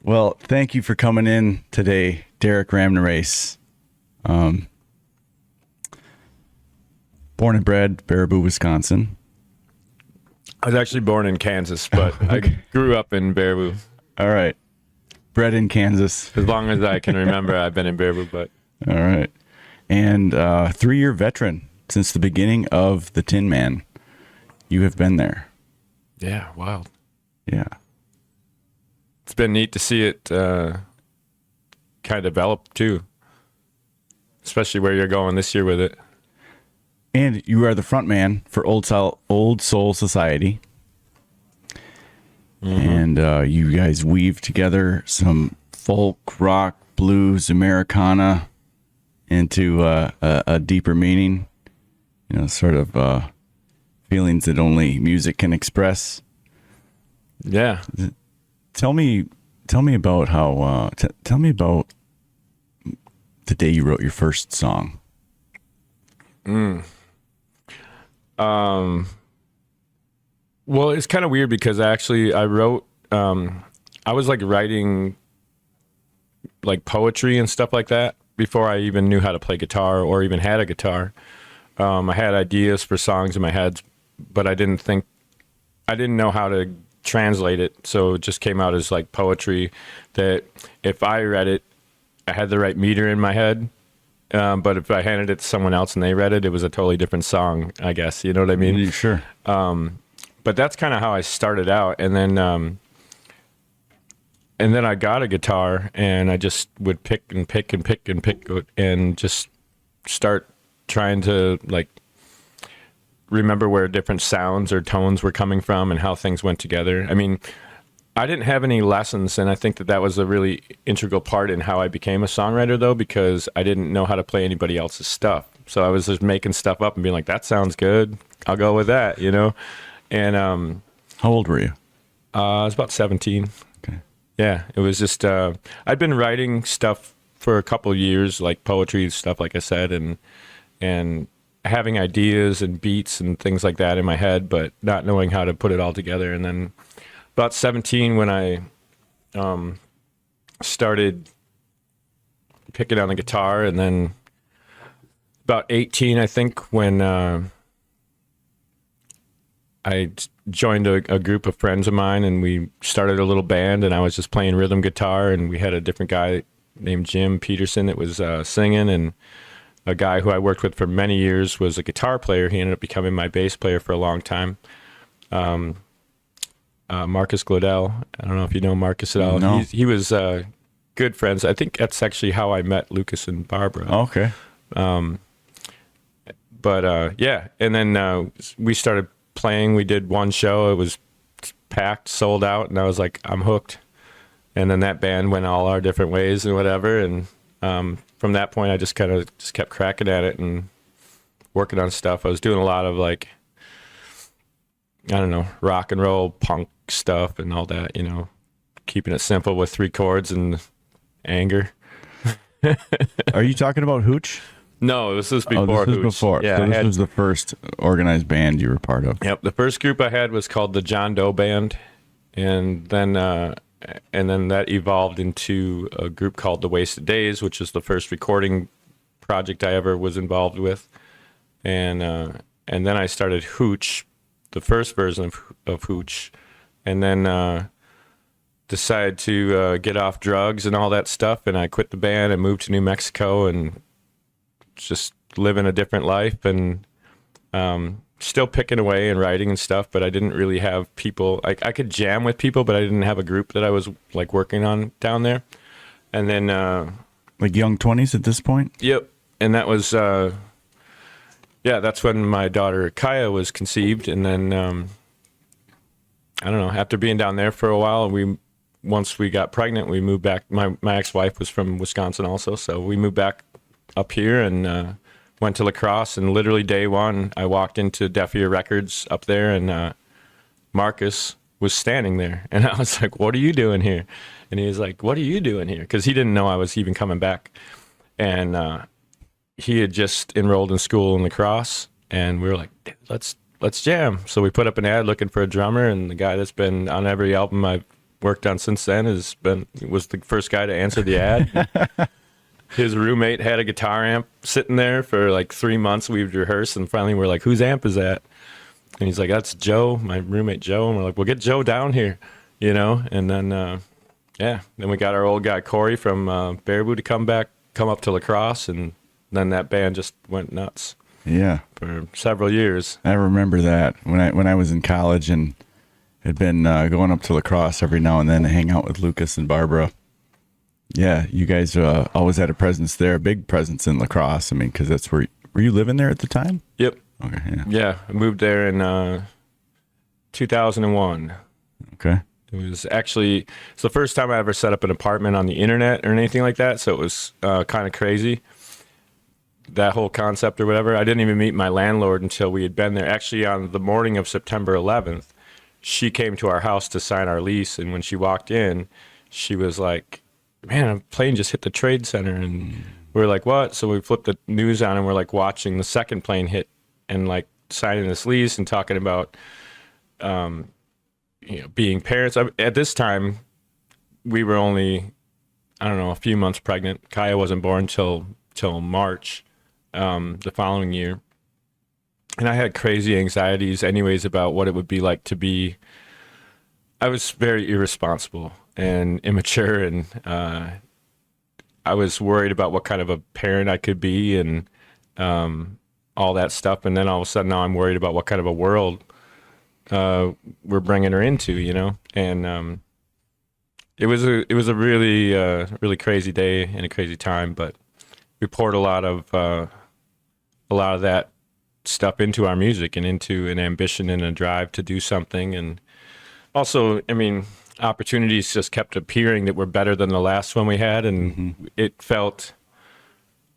Well, thank you for coming in today, Derek Ramnarace. Born and bred, Baraboo, Wisconsin. I was actually born in Kansas, but I grew up in Baraboo. All right. Bred in Kansas. As long as I can remember, I've been in Baraboo, but All right. And 3-year veteran since the beginning of the Tin Man. You have been there. yeah, wild. Yeah. It's been neat to see it kind of develop too, especially where you're going this year with it. And you are the front man for Old Soul Society. And you guys weave together some folk, rock, blues, Americana into a deeper meaning. You know, sort of feelings that only music can express. Yeah. Tell me about how. Tell me about the day you wrote your first song. Well, it's kind of weird because I wrote, I was like writing like poetry and stuff like that before I even knew how to play guitar or even had a guitar. I had ideas for songs in my head, but I didn't know how to translate it. So it just came out as like poetry that if I read it, I had the right meter in my head. But if I handed it to someone else and they read it, it was a totally different song, I guess. You know what I mean? Sure. But that's kind of how I started out. And then I got a guitar and I just would pick and just start trying to like remember where different sounds or tones were coming from and how things went together. I mean, I didn't have any lessons, and I think that was a really integral part in how I became a songwriter, though, because I didn't know how to play anybody else's stuff. So I was just making stuff up and being like, that sounds good. I'll go with that, you know? And How old were you? I was about 17. Okay. Yeah, it was just, I'd been writing stuff for a couple of years, like poetry stuff, like I said, and having ideas and beats and things like that in my head, but not knowing how to put it all together. And then about 17 when I started picking on the guitar, and then about 18, I think, when I joined a group of friends of mine, and we started a little band, and I was just playing rhythm guitar, and we had a different guy named Jim Peterson that was singing, and a guy who I worked with for many years was a guitar player. He ended up becoming my bass player for a long time. Marcus Glodell. I don't know if you know Marcus at all. No. He was good friends. I think that's actually how I met Lucas and Barbara. Okay. But yeah, and then we started playing. We did one show. It was packed, sold out, and I was like, I'm hooked. And then that band went all our different ways and whatever. And from that point, I just kind of kept cracking at it and working on stuff. I was doing a lot of like, I don't know, rock and roll, punk stuff and all that, you know, keeping it simple with 3 chords and anger. Are you talking about Hooch? No, this was before this was Hooch. before. Yeah, So this was the first organized band you were part of. Yep, the first group I had was called the John Doe Band, and then that evolved into a group called the Wasted Days, which is the first recording project I ever was involved with, and then I started Hooch, the first version of Hooch, and then decided to get off drugs and all that stuff, and I quit the band and moved to New Mexico and just living a different life, and still picking away and writing and stuff, but I didn't really have people. I could jam with people, but I didn't have a group that I was like working on down there. And then Like young 20s at this point? yep, and that was that's when my daughter Kaya was conceived, and then I don't know, after being down there for a while, once we got pregnant, we moved back. My ex-wife was from Wisconsin also, so we moved back up here and went to La Crosse, and literally day one, I walked into Deaf Ear Records up there, and Marcus was standing there, and I was like, "What are you doing here?" And he was like, "What are you doing here?" Because he didn't know I was even coming back, and he had just enrolled in school in La Crosse, and we were like, "Let's jam." So we put up an ad looking for a drummer, and the guy that's been on every album I've worked on since then was the first guy to answer the ad. His roommate had a guitar amp sitting there for like 3 months. We would rehearse, and finally we're like, "Whose amp is that?" And he's like, "That's Joe, my roommate Joe." And we're like, "Well, get Joe down here, you know." And then, then we got our old guy Corey from Baraboo to come up to La Crosse, and then that band just went nuts. Yeah, for several years. I remember that when I was in college and had been going up to La Crosse every now and then to hang out with Lucas and Barbara. Yeah, you guys always had a presence there, a big presence in La Crosse. I mean, because that's were you living there at the time? Yep. Okay. Yeah. Yeah, I moved there in 2001. Okay. It's the first time I ever set up an apartment on the internet or anything like that. So it was kind of crazy, that whole concept or whatever. I didn't even meet my landlord until we had been there. Actually, on the morning of September 11th, she came to our house to sign our lease. And when she walked in, she was like, "Man, a plane just hit the Trade Center." And we were like, "What?" So we flipped the news on and we're like watching the second plane hit and like signing this lease and talking about, being parents. At this time, we were only, I don't know, a few months pregnant. Kaya wasn't born till March the following year. And I had crazy anxieties anyways about what it would be like to be, I was very irresponsible and immature, and I was worried about what kind of a parent I could be and all that stuff. And then all of a sudden now I'm worried about what kind of a world we're bringing her into, you know. And it was a really really crazy day and a crazy time, but we poured a lot of that stuff into our music and into an ambition and a drive to do something. And also, I mean, opportunities just kept appearing that were better than the last one we had, and it felt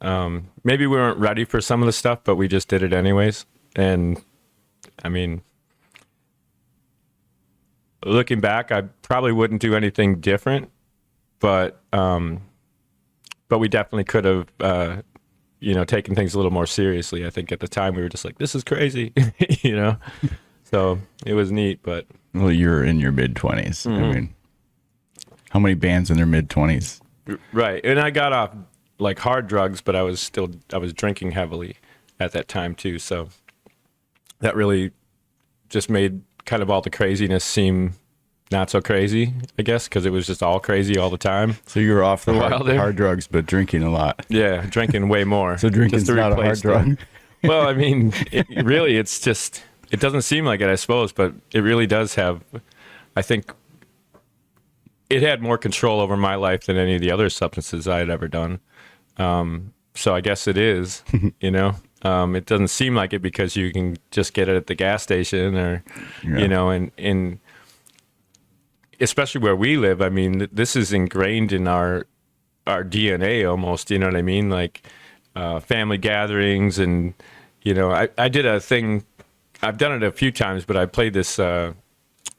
maybe we weren't ready for some of the stuff, but we just did it anyways. And I mean, looking back, I probably wouldn't do anything different, but we definitely could have taken things a little more seriously. I think at the time we were just like, "This is crazy," you know. So it was neat. But well, you're in your mid-20s. I mean, how many bands in their mid-20s? Right. And I got off like hard drugs, but I was drinking heavily at that time too. So that really just made kind of all the craziness seem not so crazy, I guess, because it was just all crazy all the time. So you were off the hard drugs, but drinking a lot. Yeah, drinking way more. So drinking's not a hard drug. Well, I mean, it's just, it doesn't seem like it, I suppose, but it really does have, I think, it had more control over my life than any of the other substances I had ever done. So I guess it is, you know. It doesn't seem like it because you can just get it at the gas station or, you know, and especially where we live. I mean, this is ingrained in our DNA almost, you know what I mean? Like family gatherings and, you know, I did a thing, I've done it a few times, but I played this,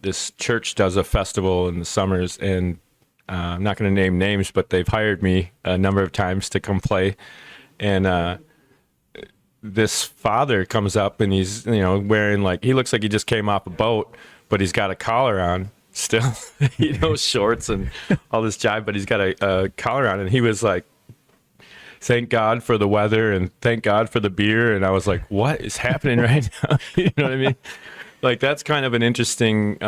this church does a festival in the summers, and I'm not going to name names, but they've hired me a number of times to come play. And this father comes up and he's, you know, wearing like, he looks like he just came off a boat, but he's got a collar on still, you know, shorts and all this jive, but he's got a collar on, and he was like, "Thank God for the weather and thank God for the beer." And I was like, what is happening right now? You know what I mean? Like, that's kind of an interesting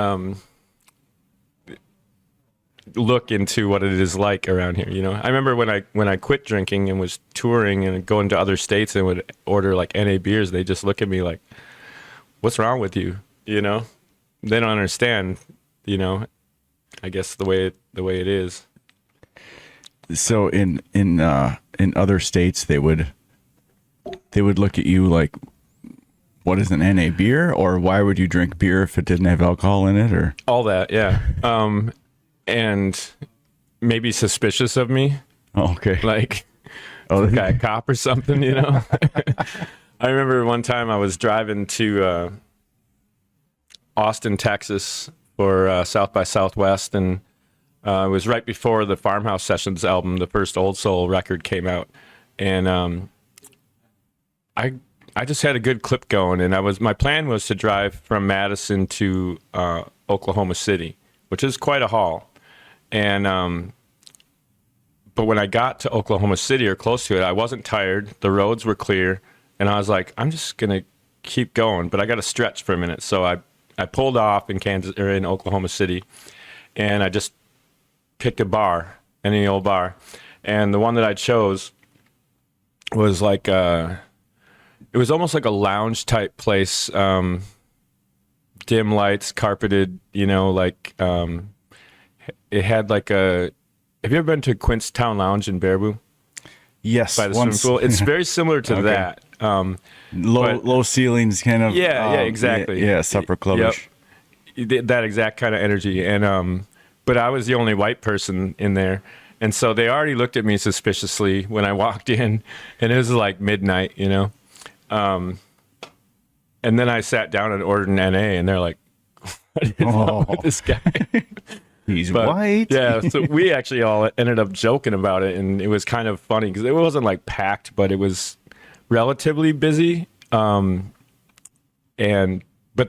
look into what it is like around here. You know, I remember when I quit drinking and was touring and going to other states and would order like NA beers, they just look at me like, "What's wrong with you?" You know, they don't understand, you know, I guess the way it is. So in other states, they would look at you like, "What is an NA beer?" Or "Why would you drink beer if it didn't have alcohol in it?" Or all that, yeah. And maybe suspicious of me. Oh, okay. Like, guy a cop or something, you know? I remember one time I was driving to Austin, Texas for South by Southwest, and it was right before the Farmhouse Sessions album, the first Old Soul record, came out. And I just had a good clip going, and my plan was to drive from Madison to Oklahoma City, which is quite a haul. And but when I got to Oklahoma City or close to it, I wasn't tired. The roads were clear, and I was like, I'm just gonna keep going, but I got to stretch for a minute. So I pulled off in in Oklahoma City, and I just picked a bar, any old bar, and the one that I chose was like it was almost like a lounge type place, dim lights, carpeted, like it had like a. Have you ever been to Quintstown Lounge in Baraboo? Yes, By the swimming pool. It's very similar to Okay. that. Low ceilings, kind of. Yeah, exactly. Yeah, supper clubbish. Yep. That exact kind of energy. And but I was the only white person in there, and so they already looked at me suspiciously when I walked in, and it was like midnight, and then I sat down and ordered an NA, and they're like, "What is wrong with this guy?" He's But, white. Yeah, so we actually all ended up joking about it, and it was kind of funny because it wasn't like packed, but it was relatively busy. But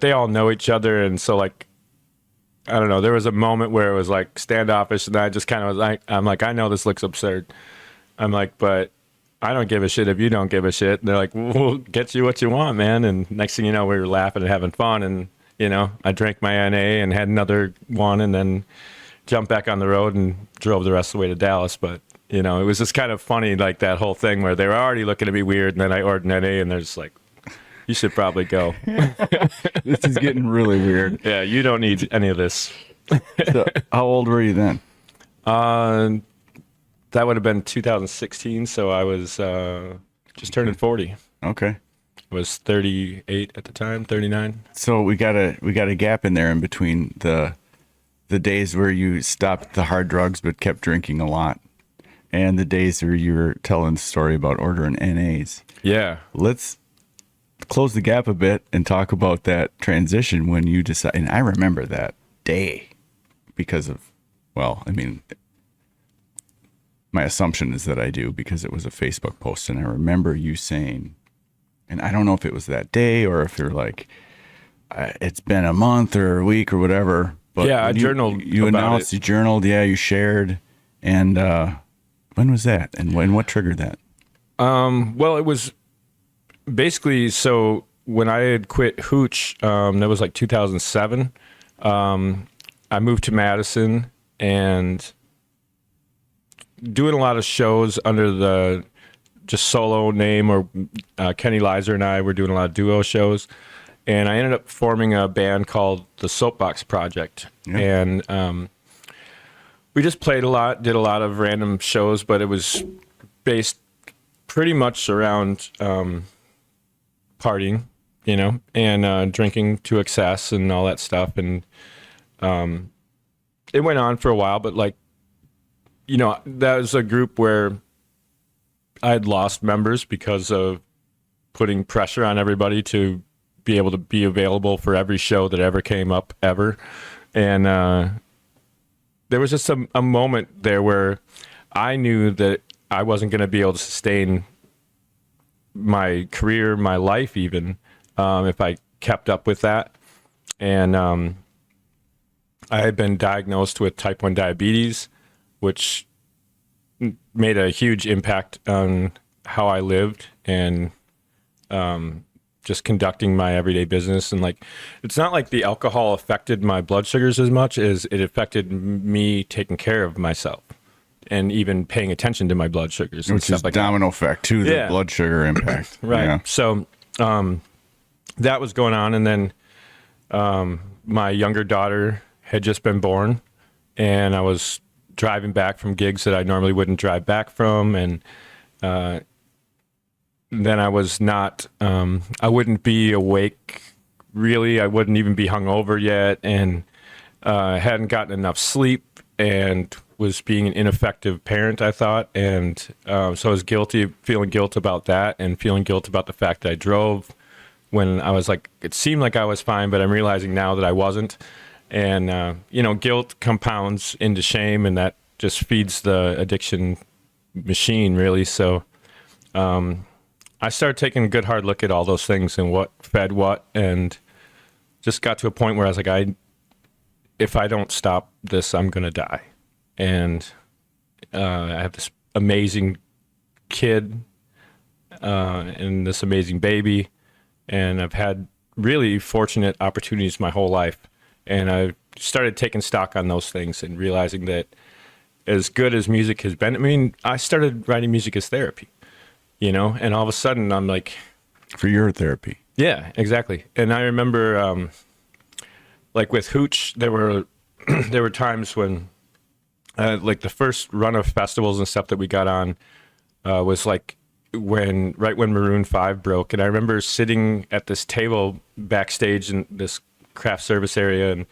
they all know each other, and so like, I don't know. There was a moment where it was like standoffish, and I just kind of was like, I'm like, I know this looks absurd. I'm like, but I don't give a shit if you don't give a shit. And they're like, we'll get you what you want, man. And next thing you know, we were laughing and having fun, and I drank my NA and had another one, and then jumped back on the road and drove the rest of the way to Dallas. But, it was just kind of funny, like that whole thing where they were already looking at me weird, and then I ordered an NA, and they're just like, you should probably go. This is getting really weird. Yeah, you don't need any of this. So, how old were you then? That would have been 2016, so I was just turning 40. Okay. I was 38 at the time, 39. So we got a gap in there in between the days where you stopped the hard drugs but kept drinking a lot, and the days where you were telling the story about ordering NAs. Yeah. Let's close the gap a bit and talk about that transition when you decide. And I remember that day because of, well, I mean, my assumption is that I do because it was a Facebook post, and I remember you saying, and I don't know if it was that day or if you're like, it's been a month or a week or whatever. But yeah, I journaled. You about announced, it. you journaled, yeah, you shared. And when was that? And what triggered that? Well, it was basically, so when I had quit Hooch, that was like 2007. I moved to Madison and doing a lot of shows under the just solo name, or Kenny Lizer and I were doing a lot of duo shows. And I ended up forming a band called the Soapbox Project. Yeah. And we just played a lot, did a lot of random shows, but it was based pretty much around partying, and drinking to excess and all that stuff. And it went on for a while, but like, that was a group where I had lost members because of putting pressure on everybody to be able to be available for every show that ever came up ever. And there was just a moment there where I knew that I wasn't going to be able to sustain my career, my life even, if I kept up with that. And I had been diagnosed with type 1 diabetes, which made a huge impact on how I lived and just conducting my everyday business. And like, it's not like the alcohol affected my blood sugars as much as it affected me taking care of myself and even paying attention to my blood sugars and Which stuff is like domino effect to the blood sugar impact. Right. Yeah. So that was going on. And then my younger daughter had just been born, and I was driving back from gigs that I normally wouldn't drive back from. And then I was not, I wouldn't be awake really. I wouldn't even be hungover yet, and hadn't gotten enough sleep and was being an ineffective parent, I thought. And so I was feeling guilt about that, and feeling guilt about the fact that I drove when I was like, it seemed like I was fine, but I'm realizing now that I wasn't. And, guilt compounds into shame, and that just feeds the addiction machine, really. So I started taking a good hard look at all those things and what fed what, and just got to a point where I was like, if I don't stop this, I'm going to die. And I have this amazing kid and this amazing baby. And I've had really fortunate opportunities my whole life. And I started taking stock on those things and realizing that as good as music has been, I mean, I started writing music as therapy, you know, and all of a sudden I'm like, For your therapy. yeah, exactly. And I remember, like with Hooch, there were there were times when, like the first run of festivals and stuff that we got on was like right when Maroon 5 broke, and I remember sitting at this table backstage in this craft service area, and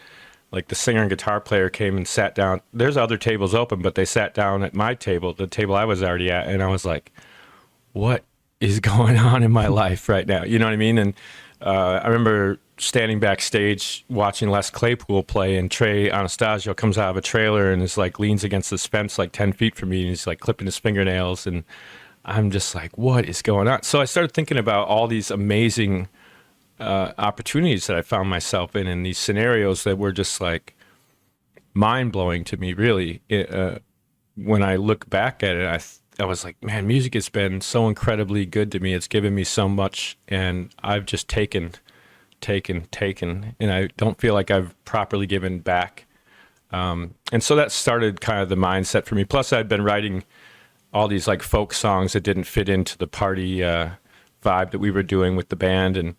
like the singer and guitar player came and sat down. There's other tables open, but they sat down at my table, the table I was already at, and I was like, what is going on in my life right now? You know what I mean? And I remember standing backstage watching Les Claypool play, and Trey Anastasio comes out of a trailer and is like leans against this fence like 10 feet from me, and he's like clipping his fingernails, and I'm just like, what is going on? So I started thinking about all these amazing opportunities that I found myself in these scenarios that were just like mind-blowing to me, really. When I look back at it, I was like, man, music has been so incredibly good to me. It's given me so much, and I've just taken, and I don't feel like I've properly given back. And so that started kind of the mindset for me. Plus, I'd been writing all these like folk songs that didn't fit into the party vibe that we were doing with the band, and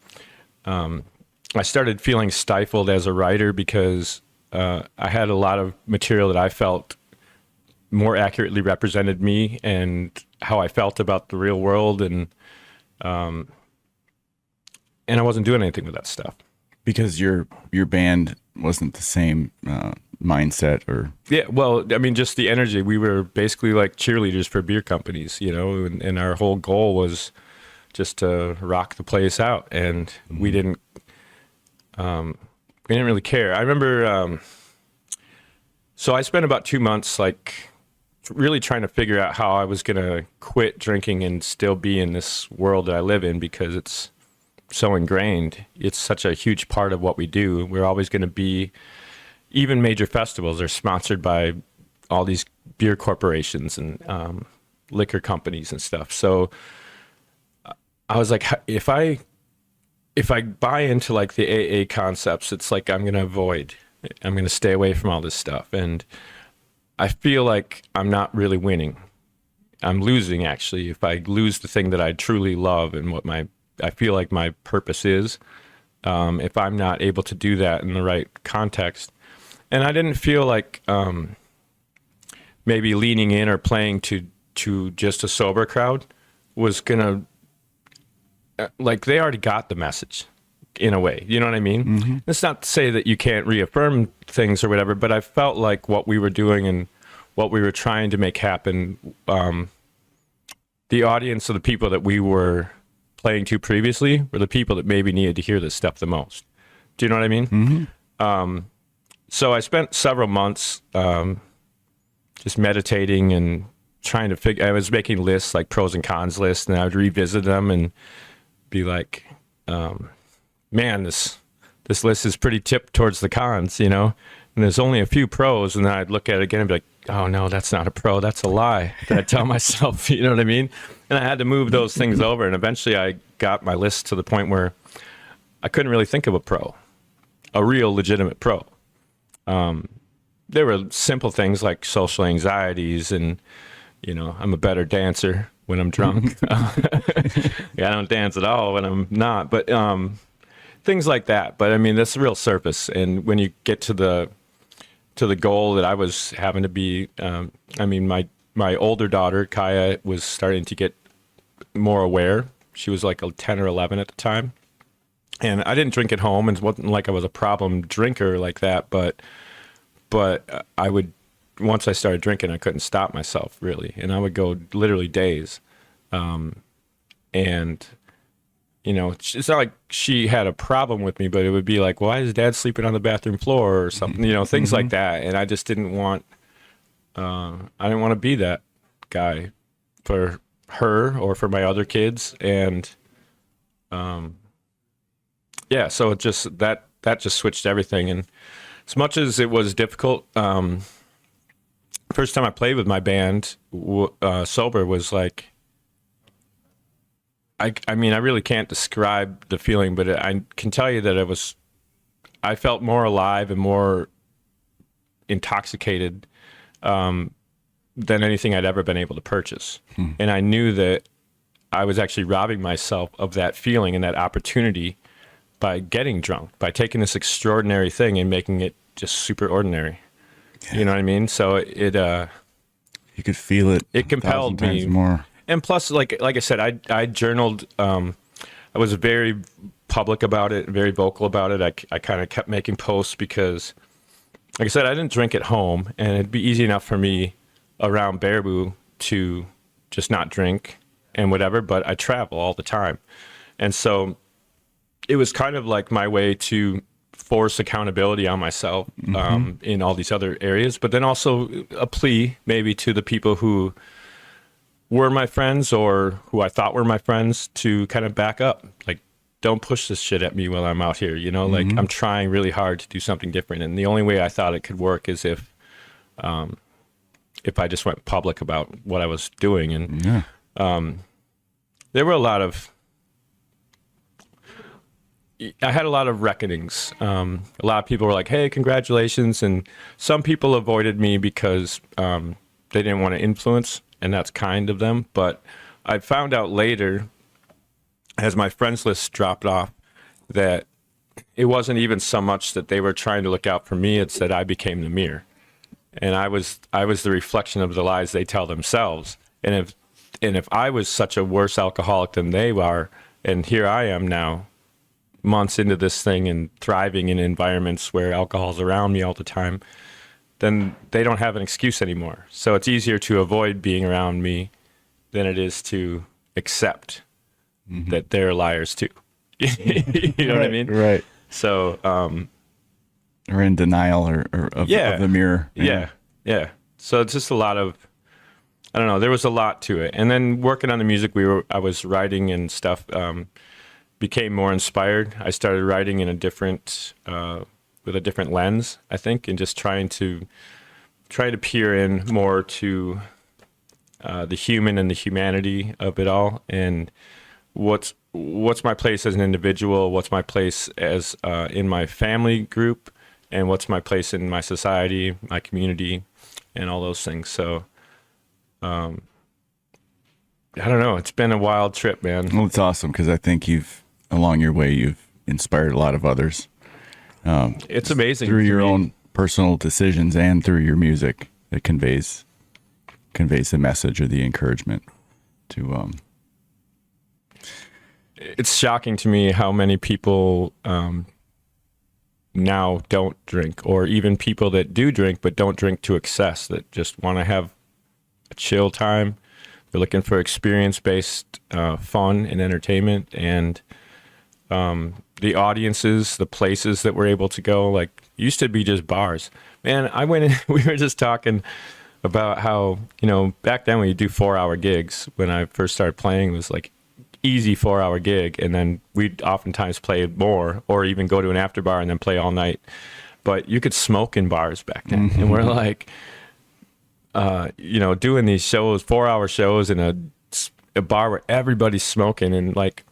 I started feeling stifled as a writer because I had a lot of material that I felt more accurately represented me and how I felt about the real world, and I wasn't doing anything with that stuff. Because your band wasn't the same mindset, or Yeah, well, I mean, just the energy. We were basically like cheerleaders for beer companies, you know, and our whole goal was just to rock the place out, and we didn't really care. I remember, so I spent about 2 months like really trying to figure out how I was going to quit drinking and still be in this world that I live in, because it's so ingrained. It's such a huge part of what we do. We're always going to be, even major festivals are sponsored by all these beer corporations and liquor companies and stuff. So I was like, if I buy into like the AA concepts, it's like I'm going to stay away from all this stuff. And I feel like I'm not really winning. I'm losing, actually, if I lose the thing that I truly love and what I feel like my purpose is, if I'm not able to do that in the right context. And I didn't feel like maybe leaning in or playing to just a sober crowd was going to, like, they already got the message in a way. You know what I mean? Mm-hmm. It's not to say that you can't reaffirm things or whatever, but I felt like what we were doing and what we were trying to make happen, the audience of the people that we were playing to previously were the people that maybe needed to hear this stuff the most. Do you know what I mean? Mm-hmm. So I spent several months just meditating and trying to figure. I was making lists, like pros and cons lists, and I would revisit them and be like, man, this list is pretty tipped towards the cons, you know? And there's only a few pros, and then I'd look at it again and be like, oh no, that's not a pro, that's a lie. That I tell myself, you know what I mean? And I had to move those things over, and eventually I got my list to the point where I couldn't really think of a pro, a real legitimate pro. There were simple things like social anxieties, and, you know, I'm a better dancer when I'm drunk. Yeah, I don't dance at all when I'm not, but things like that. But I mean, that's the real surface. And when you get to the goal that I was having to be, I mean, my older daughter, Kaya, was starting to get more aware. She was like 10 or 11 at the time. And I didn't drink at home, and it wasn't like I was a problem drinker like that, but I would, once I started drinking, I couldn't stop myself, really. And I would go literally days. And, you know, it's not like she had a problem with me, but it would be like, why is Dad sleeping on the bathroom floor or something, you know, things like that. And I just didn't want, I didn't want to be that guy for her or for my other kids. And, yeah, so it just, that just switched everything. And as much as it was difficult, first time I played with my band sober was like, I mean, I really can't describe the feeling, but I can tell you that I felt more alive and more intoxicated than anything I'd ever been able to purchase. And I knew that I was actually robbing myself of that feeling and that opportunity by getting drunk, by taking this extraordinary thing and making it just super ordinary. Yeah. You know what I mean? So you could feel it. It compelled me more. And plus, like I said, I journaled. I was very public about it, very vocal about it. I kind of kept making posts because, like I said, I didn't drink at home, and it'd be easy enough for me around Baraboo to just not drink and whatever, but I travel all the time. And so it was kind of like my way to force accountability on myself in all these other areas, but then also a plea maybe to the people who were my friends or who I thought were my friends to kind of back up. Like, don't push this shit at me while I'm out here, you know? Like, I'm trying really hard to do something different. And the only way I thought it could work is if I just went public about what I was doing. And there were I had a lot of reckonings. A lot of people were like, hey, congratulations. And some people avoided me because they didn't want to influence, and that's kind of them. But I found out later, as my friends list dropped off, that it wasn't even so much that they were trying to look out for me, it's that I became the mirror. And I was the reflection of the lies they tell themselves. And if I was such a worse alcoholic than they are, and here I am now, months into this thing and thriving in environments where alcohol's around me all the time, then they don't have an excuse anymore. So it's easier to avoid being around me than it is to accept that they're liars too. You know what I mean? Right. So, or in denial of the mirror. Yeah. So it's just a lot of, I don't know, there was a lot to it. And then working on the music I was writing and stuff, became more inspired. I started writing in a different, with a different lens, I think, and just trying to peer in more to the human and the humanity of it all, and what's my place as an individual, what's my place as in my family group, and what's my place in my society, my community, and all those things. So, I don't know. It's been a wild trip, man. Well, it's awesome because I think along your way, you've inspired a lot of others. It's amazing through your own personal decisions and through your music that conveys the message or the encouragement to. It's shocking to me how many people now don't drink, or even people that do drink but don't drink to excess, that just want to have a chill time. They're looking for experience-based fun and entertainment, and the audiences, the places that we're able to go, like, used to be just bars. Man, I went in, we were just talking about how, back then when you do 4-hour gigs, when I first started playing, it was like easy 4-hour gig, and then we'd oftentimes play more, or even go to an after bar and then play all night. But you could smoke in bars back then. And we're like, doing these shows, 4-hour shows in a bar where everybody's smoking, and like,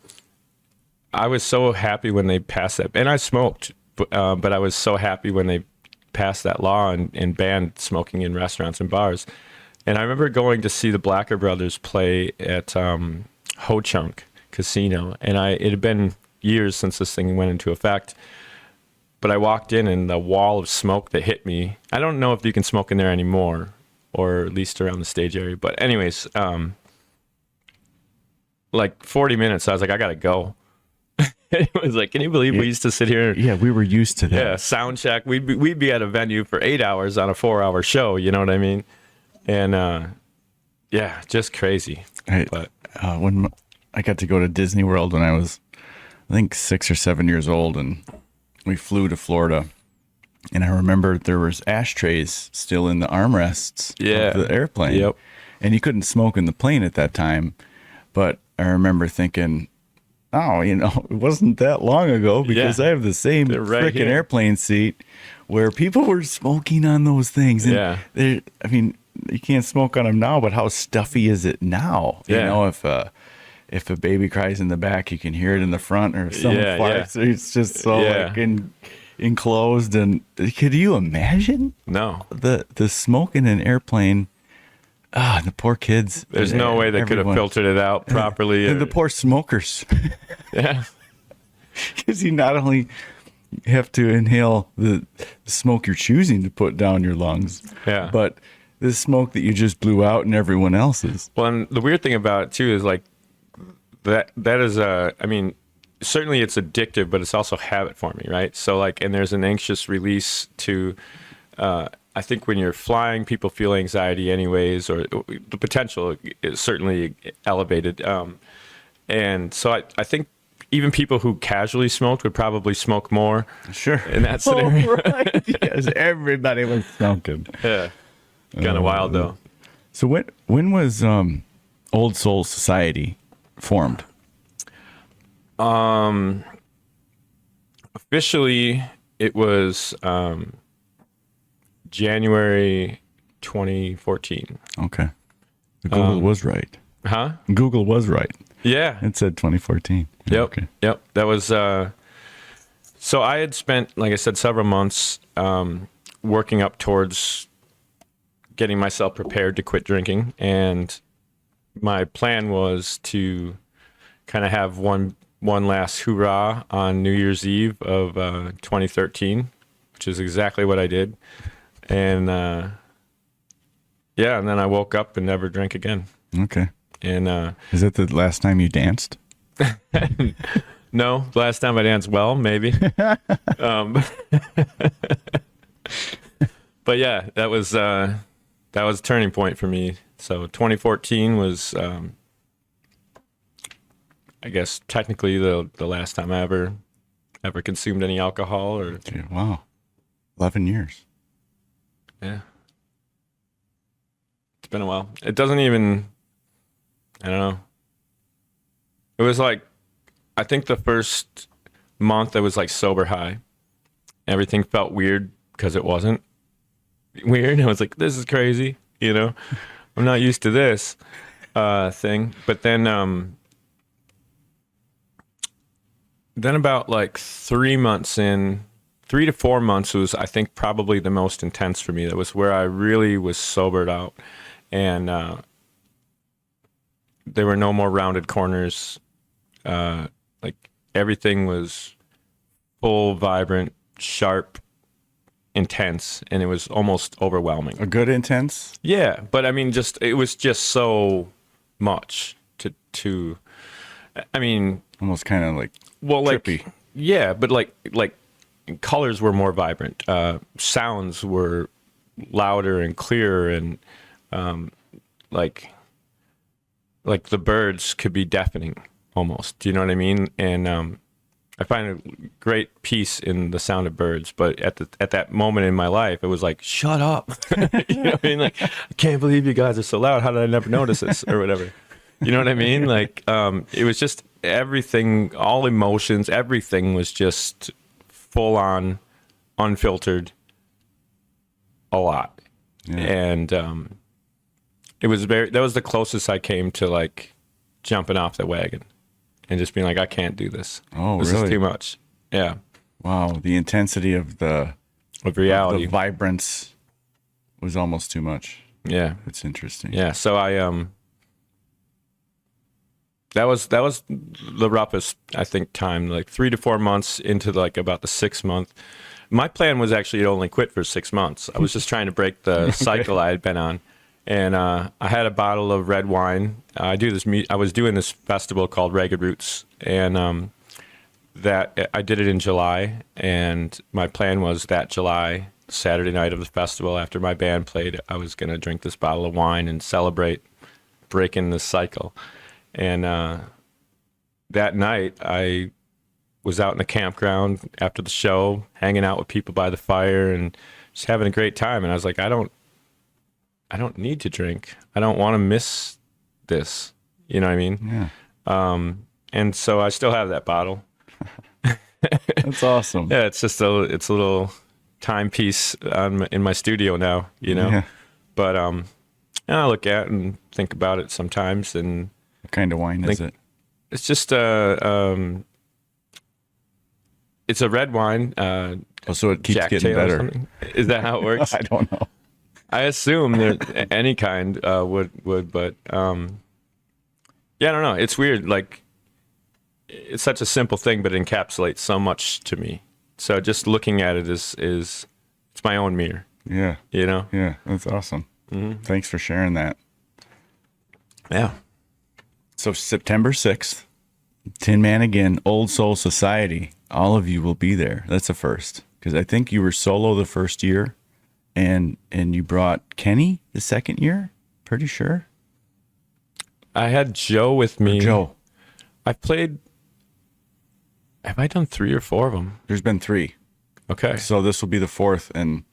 I was so happy when they passed that, and I smoked, but I was so happy when they passed that law and banned smoking in restaurants and bars. And I remember going to see the Blacker Brothers play at Hooch Casino, and it had been years since this thing went into effect, but I walked in, and the wall of smoke that hit me, I don't know if you can smoke in there anymore, or at least around the stage area, but anyways, like 40 minutes, I was like, I gotta go. It was like, can you believe we used to sit here? Yeah, we were used to that. Yeah, sound check. We'd be at a venue for 8 hours on a 4-hour show. You know what I mean? And yeah, just crazy. But when I got to go to Disney World when I was, I think, 6 or 7 years old, and we flew to Florida, and I remember there was ashtrays still in the armrests of the airplane. Yep. And you couldn't smoke in the plane at that time, but I remember thinking, oh, it wasn't that long ago, because I have the same freaking airplane seat where people were smoking on those things. And Yeah. I mean, you can't smoke on them now, but how stuffy is it now? You Yeah. know, if a baby cries in the back, you can hear it in the front, or if someone farts, it's just so like enclosed. And could you imagine No. the smoke in an airplane? Ah, the poor kids. There's no way they could have filtered it out properly. And the poor smokers. Yeah. Because you not only have to inhale the smoke you're choosing to put down your lungs, Yeah. but the smoke that you just blew out and everyone else's. Well, and the weird thing about it too is like that is I mean, certainly it's addictive, but it's also habit forming, right? So like, and there's an anxious release to, I think when you're flying, people feel anxiety anyways, or the potential is certainly elevated. And so I think even people who casually smoked would probably smoke more. Sure. In that scenario. Oh, right. Yes, everybody was smoking. Yeah. Kind of wild though. So when was Old Soul Society formed? Officially, it was January 2014. Okay. Google was right. Huh? Google was right. Yeah. It said 2014. Yep. Okay. Yep. That was. So I had spent, like I said, several months working up towards getting myself prepared to quit drinking, and my plan was to kind of have one last hoorah on New Year's Eve of 2013, which is exactly what I did. And and then I woke up and never drank again. Okay. And is that the last time you danced? No, last time I danced well, maybe. But yeah, that was a turning point for me. So 2014 was, I guess, technically the last time I ever consumed any alcohol. Or wow, 11 years. Yeah, it's been a while. It doesn't even. I don't know. It was like, I think the first month I was like sober high. Everything felt weird because it wasn't weird. I was like, this is crazy, you know? I'm not used to this thing. But then about like 3 to 4 months was, I think, probably the most intense for me. That was where I really was sobered out. And there were no more rounded corners. Like everything was full, vibrant, sharp, intense, and it was almost overwhelming. A good intense? Yeah, but I mean, it was just so much to I mean, almost kind of like trippy. Like, yeah, but like colors were more vibrant. Sounds were louder and clearer, and like the birds could be deafening almost. Do you know what I mean? And I find a great peace in the sound of birds, but at that moment in my life, it was like, shut up. You know what I mean? Like, I can't believe you guys are so loud. How did I never notice this, or whatever? You know what I mean? Like, it was just everything, all emotions, everything was just full on, unfiltered, a lot. Yeah. And that was the closest I came to like jumping off the wagon and just being like, I can't do this. Oh, this really? is too much. Yeah. Wow. The intensity of reality, the vibrance was almost too much. Yeah. It's interesting. Yeah. So I, that was the roughest, I think, time, like 3 to 4 months into like about the 6th month. My plan was actually to only quit for 6 months. I was just trying to break the cycle I had been on. And I had a bottle of red wine. I was doing this festival called Ragged Roots, and that I did it in July. And my plan was that July, Saturday night of the festival, after my band played, I was going to drink this bottle of wine and celebrate breaking this cycle. And that night, I was out in the campground after the show, hanging out with people by the fire and just having a great time. And I was like, I don't need to drink. I don't want to miss this. You know what I mean? Yeah. And so I still have that bottle. That's awesome. Yeah, it's a little timepiece in my studio now, Yeah. But and I look at and think about it sometimes, and What kind of wine is it? it's just it's a red wine. Oh, so it keeps Jack getting Tail or better. something. Is that how it works? I don't know. I assume that any kind would, but yeah, I don't know. It's weird. Like, it's such a simple thing, but it encapsulates so much to me. So just looking at it is it's my own mirror. Yeah. Yeah, that's awesome. Thanks for sharing that. Yeah. So September 6th, Tin Man again, Old Soul Society. All of you will be there. That's a first. Because I think you were solo the first year, and you brought Kenny the second year. Pretty sure. I had Joe with me. Joe. I've played. Have I done 3 or 4 of them? There's been 3. Okay. So this will be the 4th, and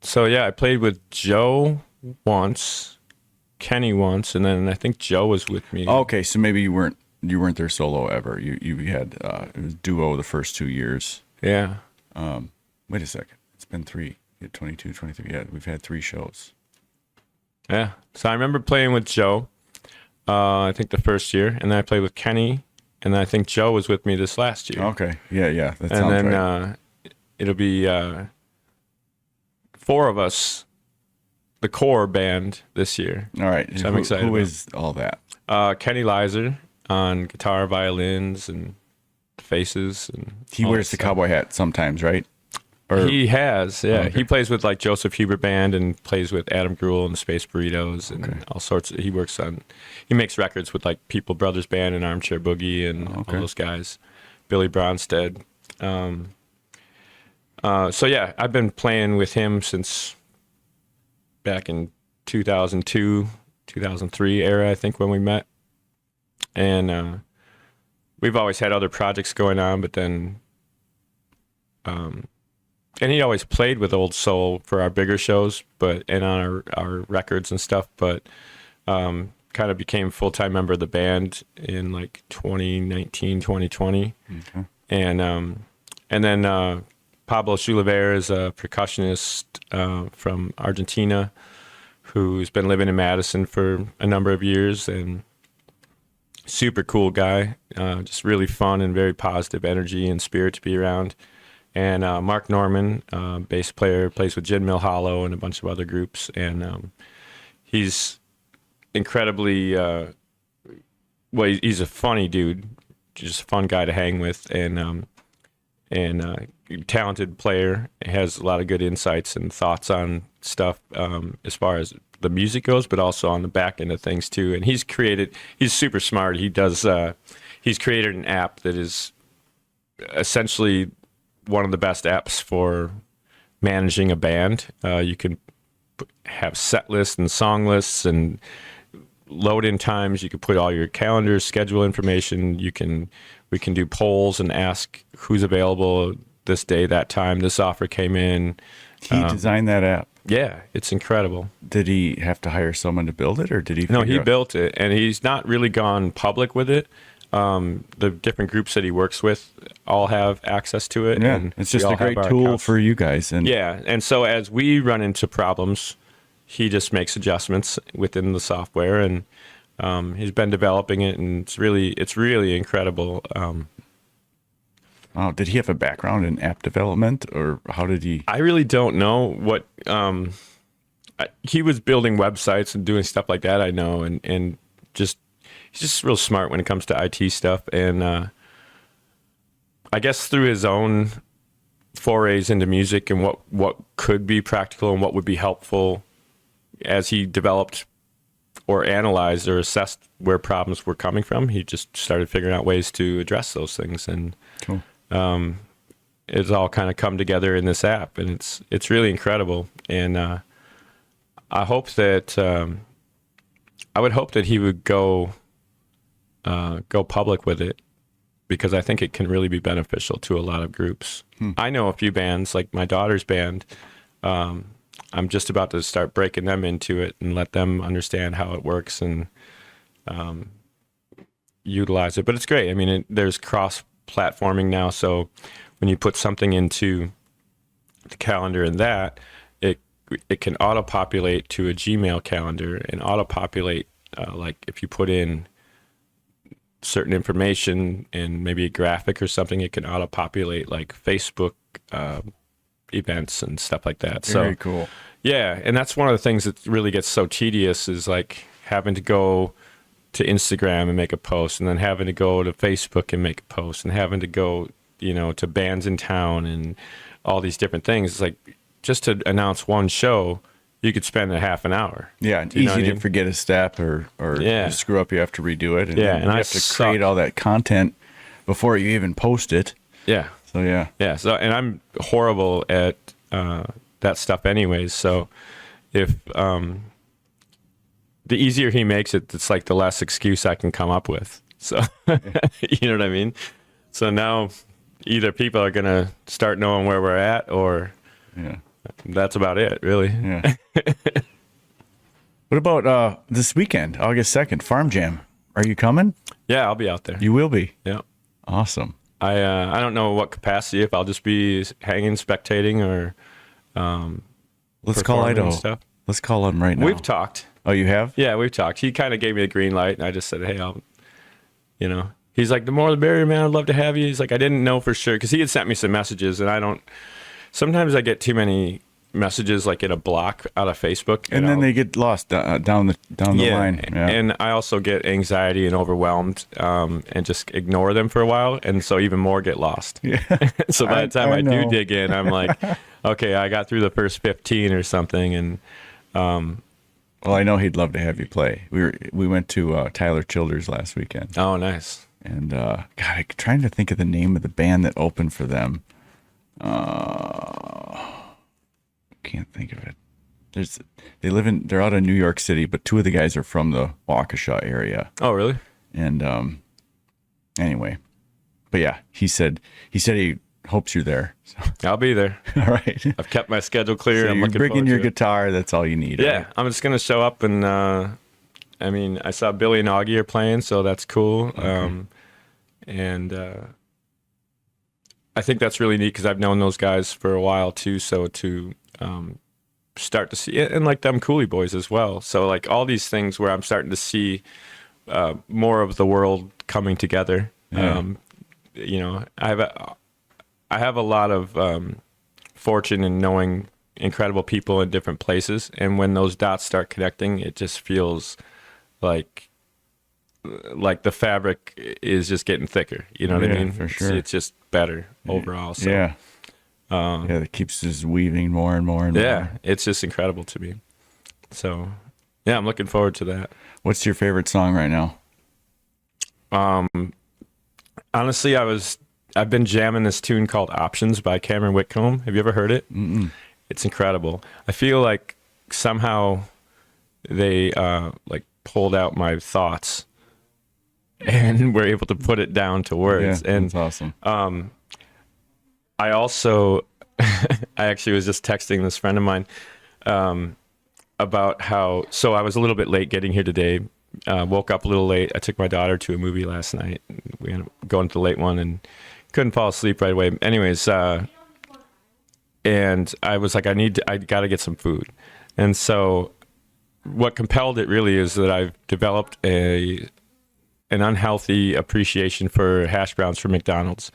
So yeah, I played with Joe once, Kenny once, and then I think Joe was with me. okay. So maybe you weren't there solo ever. You had it was duo the first 2 years. Yeah. Wait a second. It's been 3. You had 22, 23. Yeah, we've had 3 shows. Yeah. So I remember playing with Joe, I think the first year, and then I played with Kenny, and then I think Joe was with me this last year. Okay. Yeah. That And sounds then right. it'll be 4 of us, the core band this year. All right. So I'm excited Who about. is all that? Kenny Lizer on guitar, violins, and faces. And He all wears that the stuff. cowboy hat sometimes, right? Or He has, yeah. Okay. He plays with like Joseph Hubert Band and plays with Adam Gruel and the Space Burritos and all sorts. He makes records with like People Brothers Band and Armchair Boogie and all those guys. Billy Bronstead. So yeah, I've been playing with him since back in 2002, 2003 era, I think, when we met. And we've always had other projects going on, but then and he always played with Old Soul for our bigger shows, and on our records and stuff, but kind of became full-time member of the band in like 2019, 2020. Okay. And then Pablo Chulever is a percussionist from Argentina who's been living in Madison for a number of years, and super cool guy, just really fun and very positive energy and spirit to be around. And Mark Norman, bass player, plays with Gin Mill Hollow and a bunch of other groups. And he's incredibly, he's a funny dude, just a fun guy to hang with, and talented player. Has a lot of good insights and thoughts on stuff as far as the music goes, but also on the back end of things too. And he's super smart. He's created an app that is essentially one of the best apps for managing a band. You can have set lists and song lists and load in times. You can put all your calendar schedule information. We can do polls and ask who's available this day, that time. This offer came in. He designed that app. Yeah, it's incredible. Did he have to hire someone to build it, or did he? No, he figure out- built it, and he's not really gone public with it. The different groups that he works with all have access to it. Yeah, and it's just we all a great have our tool accounts. for you guys. And Yeah, and so as we run into problems, he just makes adjustments within the software, and he's been developing it, and it's really incredible. wow, did he have a background in app development, or how did he? I really don't know what he was building websites and doing stuff like that. I know, and just he's just real smart when it comes to IT stuff, and I guess through his own forays into music and what could be practical and what would be helpful as he developed or analyzed or assessed where problems were coming from, he just started figuring out ways to address those things, and Cool. it's all kind of come together in this app, and it's really incredible. And I hope that I would hope that he would go public with it, because I think it can really be beneficial to a lot of groups. I know a few bands, like my daughter's band. I'm just about to start breaking them into it and let them understand how it works and utilize it. But it's great. I mean, there's cross-platforming now, so when you put something into the calendar in that, it can auto-populate to a Gmail calendar and auto-populate, like if you put in certain information and maybe a graphic or something, it can auto-populate like Facebook events and stuff like that. Very cool. Yeah, and that's one of the things that really gets so tedious is like having to go to Instagram and make a post, and then having to go to Facebook and make a post, and having to go, to bands in town and all these different things. It's like just to announce one show, you could spend a half an hour. Yeah, and easy to forget a step or you screw up, you have to redo it. And yeah, and you have to create all that content before you even post it. Yeah. So yeah. Yeah. So, and I'm horrible at that stuff anyways. So if the easier he makes it, it's like the less excuse I can come up with. So you know what I mean? So now either people are going to start knowing where we're at, or that's about it, really. Yeah. What about this weekend, August 2nd, Farm Jam? Are you coming? Yeah, I'll be out there. You will be? Yeah. Awesome. I don't know what capacity, if I'll just be hanging, spectating, or let's call Idaho. Stuff. Let's call him right now. We've talked. Oh, you have? Yeah, we've talked. He kind of gave me the green light, and I just said, hey, he's like, the more the merrier, man. I'd love to have you. He's like, I didn't know for sure, because he had sent me some messages, and sometimes I get too many messages like in a block out of Facebook, and then they get lost down the line. Yeah. And I also get anxiety and overwhelmed, and just ignore them for a while, and so even more get lost. Yeah. So by the time I do dig in, I'm like, okay, I got through the first 15 or something, and well, I know he'd love to have you play. We went to Tyler Childers last weekend. Oh, nice. And God, I'm trying to think of the name of the band that opened for them. Can't think of it. They're out of New York City, but two of the guys are from the Waukesha area. Oh, really? And anyway, but yeah, he said he hopes you're there. So. I'll be there. All right. I've kept my schedule clear. So I'm you're looking bringing forward your to it. guitar. That's all you need. Yeah, right? I'm just gonna show up, and I saw Billy and Augie are playing, so that's cool. Okay. I think that's really neat because I've known those guys for a while too. So to start to see, and like them Cooley Boys as well. So like all these things where I'm starting to see more of the world coming together. Yeah. I have a lot of fortune in knowing incredible people in different places, and when those dots start connecting, it just feels like the fabric is just getting thicker. You know what I mean? For sure. It's just better overall. So, yeah. That keeps just weaving more and more and yeah, more. it's just incredible to me. So, yeah, I'm looking forward to that. What's your favorite song right now? Honestly, I've been jamming this tune called Options by Cameron Whitcomb. Have you ever heard it? Mm-mm. It's incredible. I feel like somehow they pulled out my thoughts and were able to put it down to words. Yeah, and that's awesome. I also, I actually was just texting this friend of mine about how, so I was a little bit late getting here today. Woke up a little late. I took my daughter to a movie last night. We ended up going to the late one and couldn't fall asleep right away. Anyways, and I was like, I got to get some food. And so what compelled it really is that I've developed an unhealthy appreciation for hash browns from McDonald's.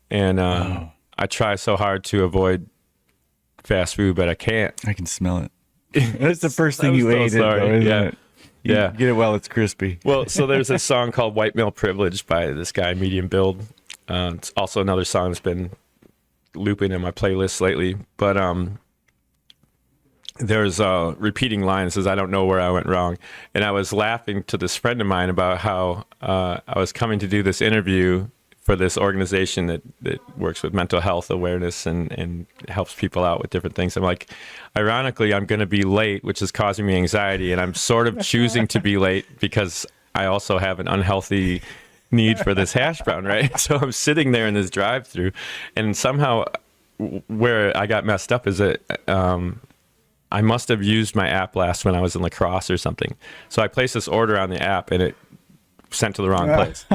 And I try so hard to avoid fast food, but I can't. I can smell it. That's the first thing you ate, isn't it? You get it while it's crispy. Well, so there's a song called White Male Privilege by this guy, Medium Build. It's also another song that's been looping in my playlist lately. But there's a repeating line that says, I don't know where I went wrong. And I was laughing to this friend of mine about how I was coming to do this interview for this organization that works with mental health awareness and helps people out with different things. I'm like, ironically, I'm going to be late, which is causing me anxiety. And I'm sort of choosing to be late because I also have an unhealthy need for this hash brown, right? So I'm sitting there in this drive-through, and somehow where I got messed up is that I must have used my app last when I was in lacrosse or something. So I placed this order on the app, and it sent to the wrong place.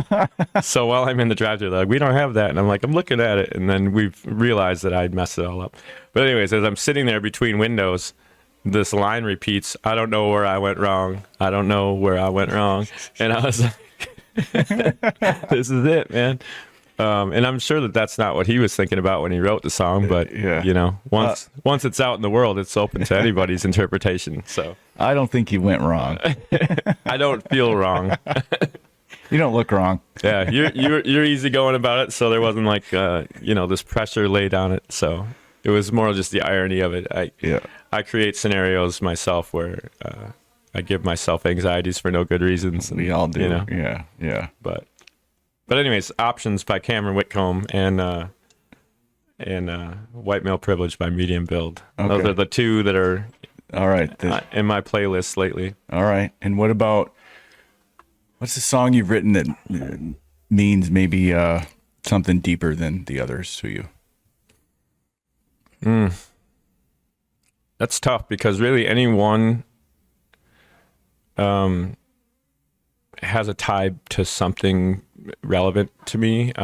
So while I'm in the drive-thru, they're like, we don't have that. And I'm like, I'm looking at it. And then we've realized that I'd messed it all up. But anyways, as I'm sitting there between windows, this line repeats, I don't know where I went wrong. I don't know where I went wrong. And I was like, this is it, man. And I'm sure that that's not what he was thinking about when he wrote the song. But, you know, once it's out in the world, it's open to anybody's interpretation. So I don't think you went wrong. I don't feel wrong. You don't look wrong. Yeah, you're easy going about it, so there wasn't like you know, this pressure laid on it. So it was more just the irony of it. I create scenarios myself where I give myself anxieties for no good reasons. We all do. You know? Yeah. But anyways, Options by Cameron Whitcomb and White Male Privilege by Medium Build. Okay. Those are the two that are All right. in my playlist lately. All right. And what's the song you've written that means maybe something deeper than the others to you? That's tough because really anyone has a tie to something relevant to me.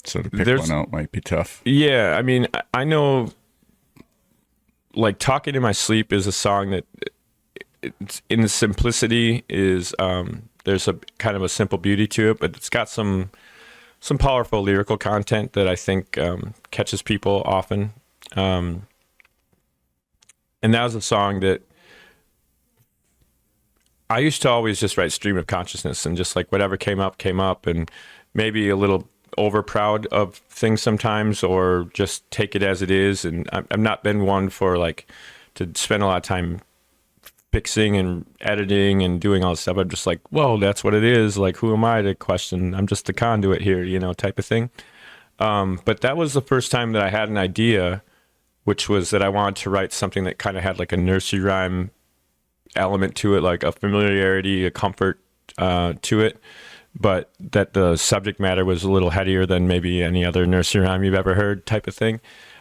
So to pick one out might be tough. Yeah, I mean, I know, like, Talking in My Sleep is a song that, it's, in the simplicity, is there's a kind of a simple beauty to it, but it's got some powerful lyrical content that I think catches people often. And that was a song that I used to always just write stream of consciousness and just like whatever came up, and maybe a little over proud of things sometimes, or just take it as it is. And I've not been one for like to spend a lot of time fixing and editing and doing all this stuff. I'm just like, whoa, that's what it is. Like, who am I to question? I'm just the conduit here, you know, type of thing. But that was the first time that I had an idea, which was that I wanted to write something that kind of had like a nursery rhyme element to it, like a familiarity, a comfort to it, but that the subject matter was a little headier than maybe any other nursery rhyme you've ever heard, type of thing.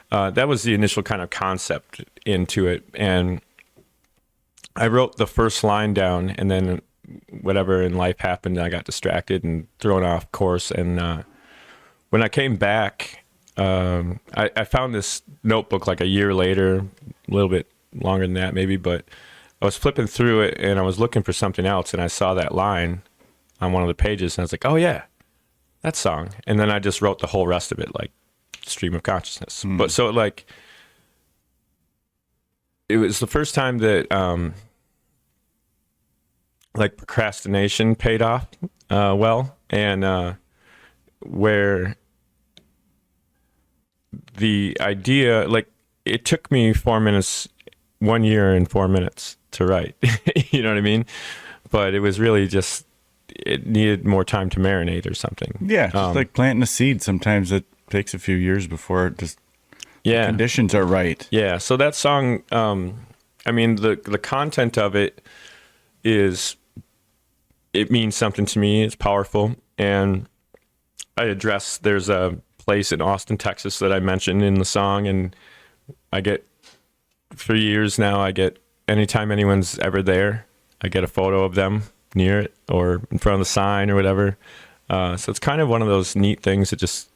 That was the initial kind of concept into it. And I wrote the first line down, and then whatever in life happened, I got distracted and thrown off course. And when I came back, I found this notebook like a year later, a little bit longer than that maybe, but I was flipping through it and I was looking for something else, and I saw that line on one of the pages, and I was like, oh yeah, that song. And then I just wrote the whole rest of it, like stream of consciousness. But so like, it was the first time that like procrastination paid off well, and where the idea, like, it took me 4 minutes, 1 year and 4 minutes to write. You know what I mean? But it was really just, it needed more time to marinate or something. Yeah, just like planting a seed. Sometimes it takes a few years before it just the conditions are right. Yeah. So that song, I mean, the content of it is, it means something to me. It's powerful. And I address, there's a place in Austin, Texas that I mentioned in the song. And I get, for years now, I get, anytime anyone's ever there, I get a photo of them near it or in front of the sign or whatever. So it's kind of one of those neat things that just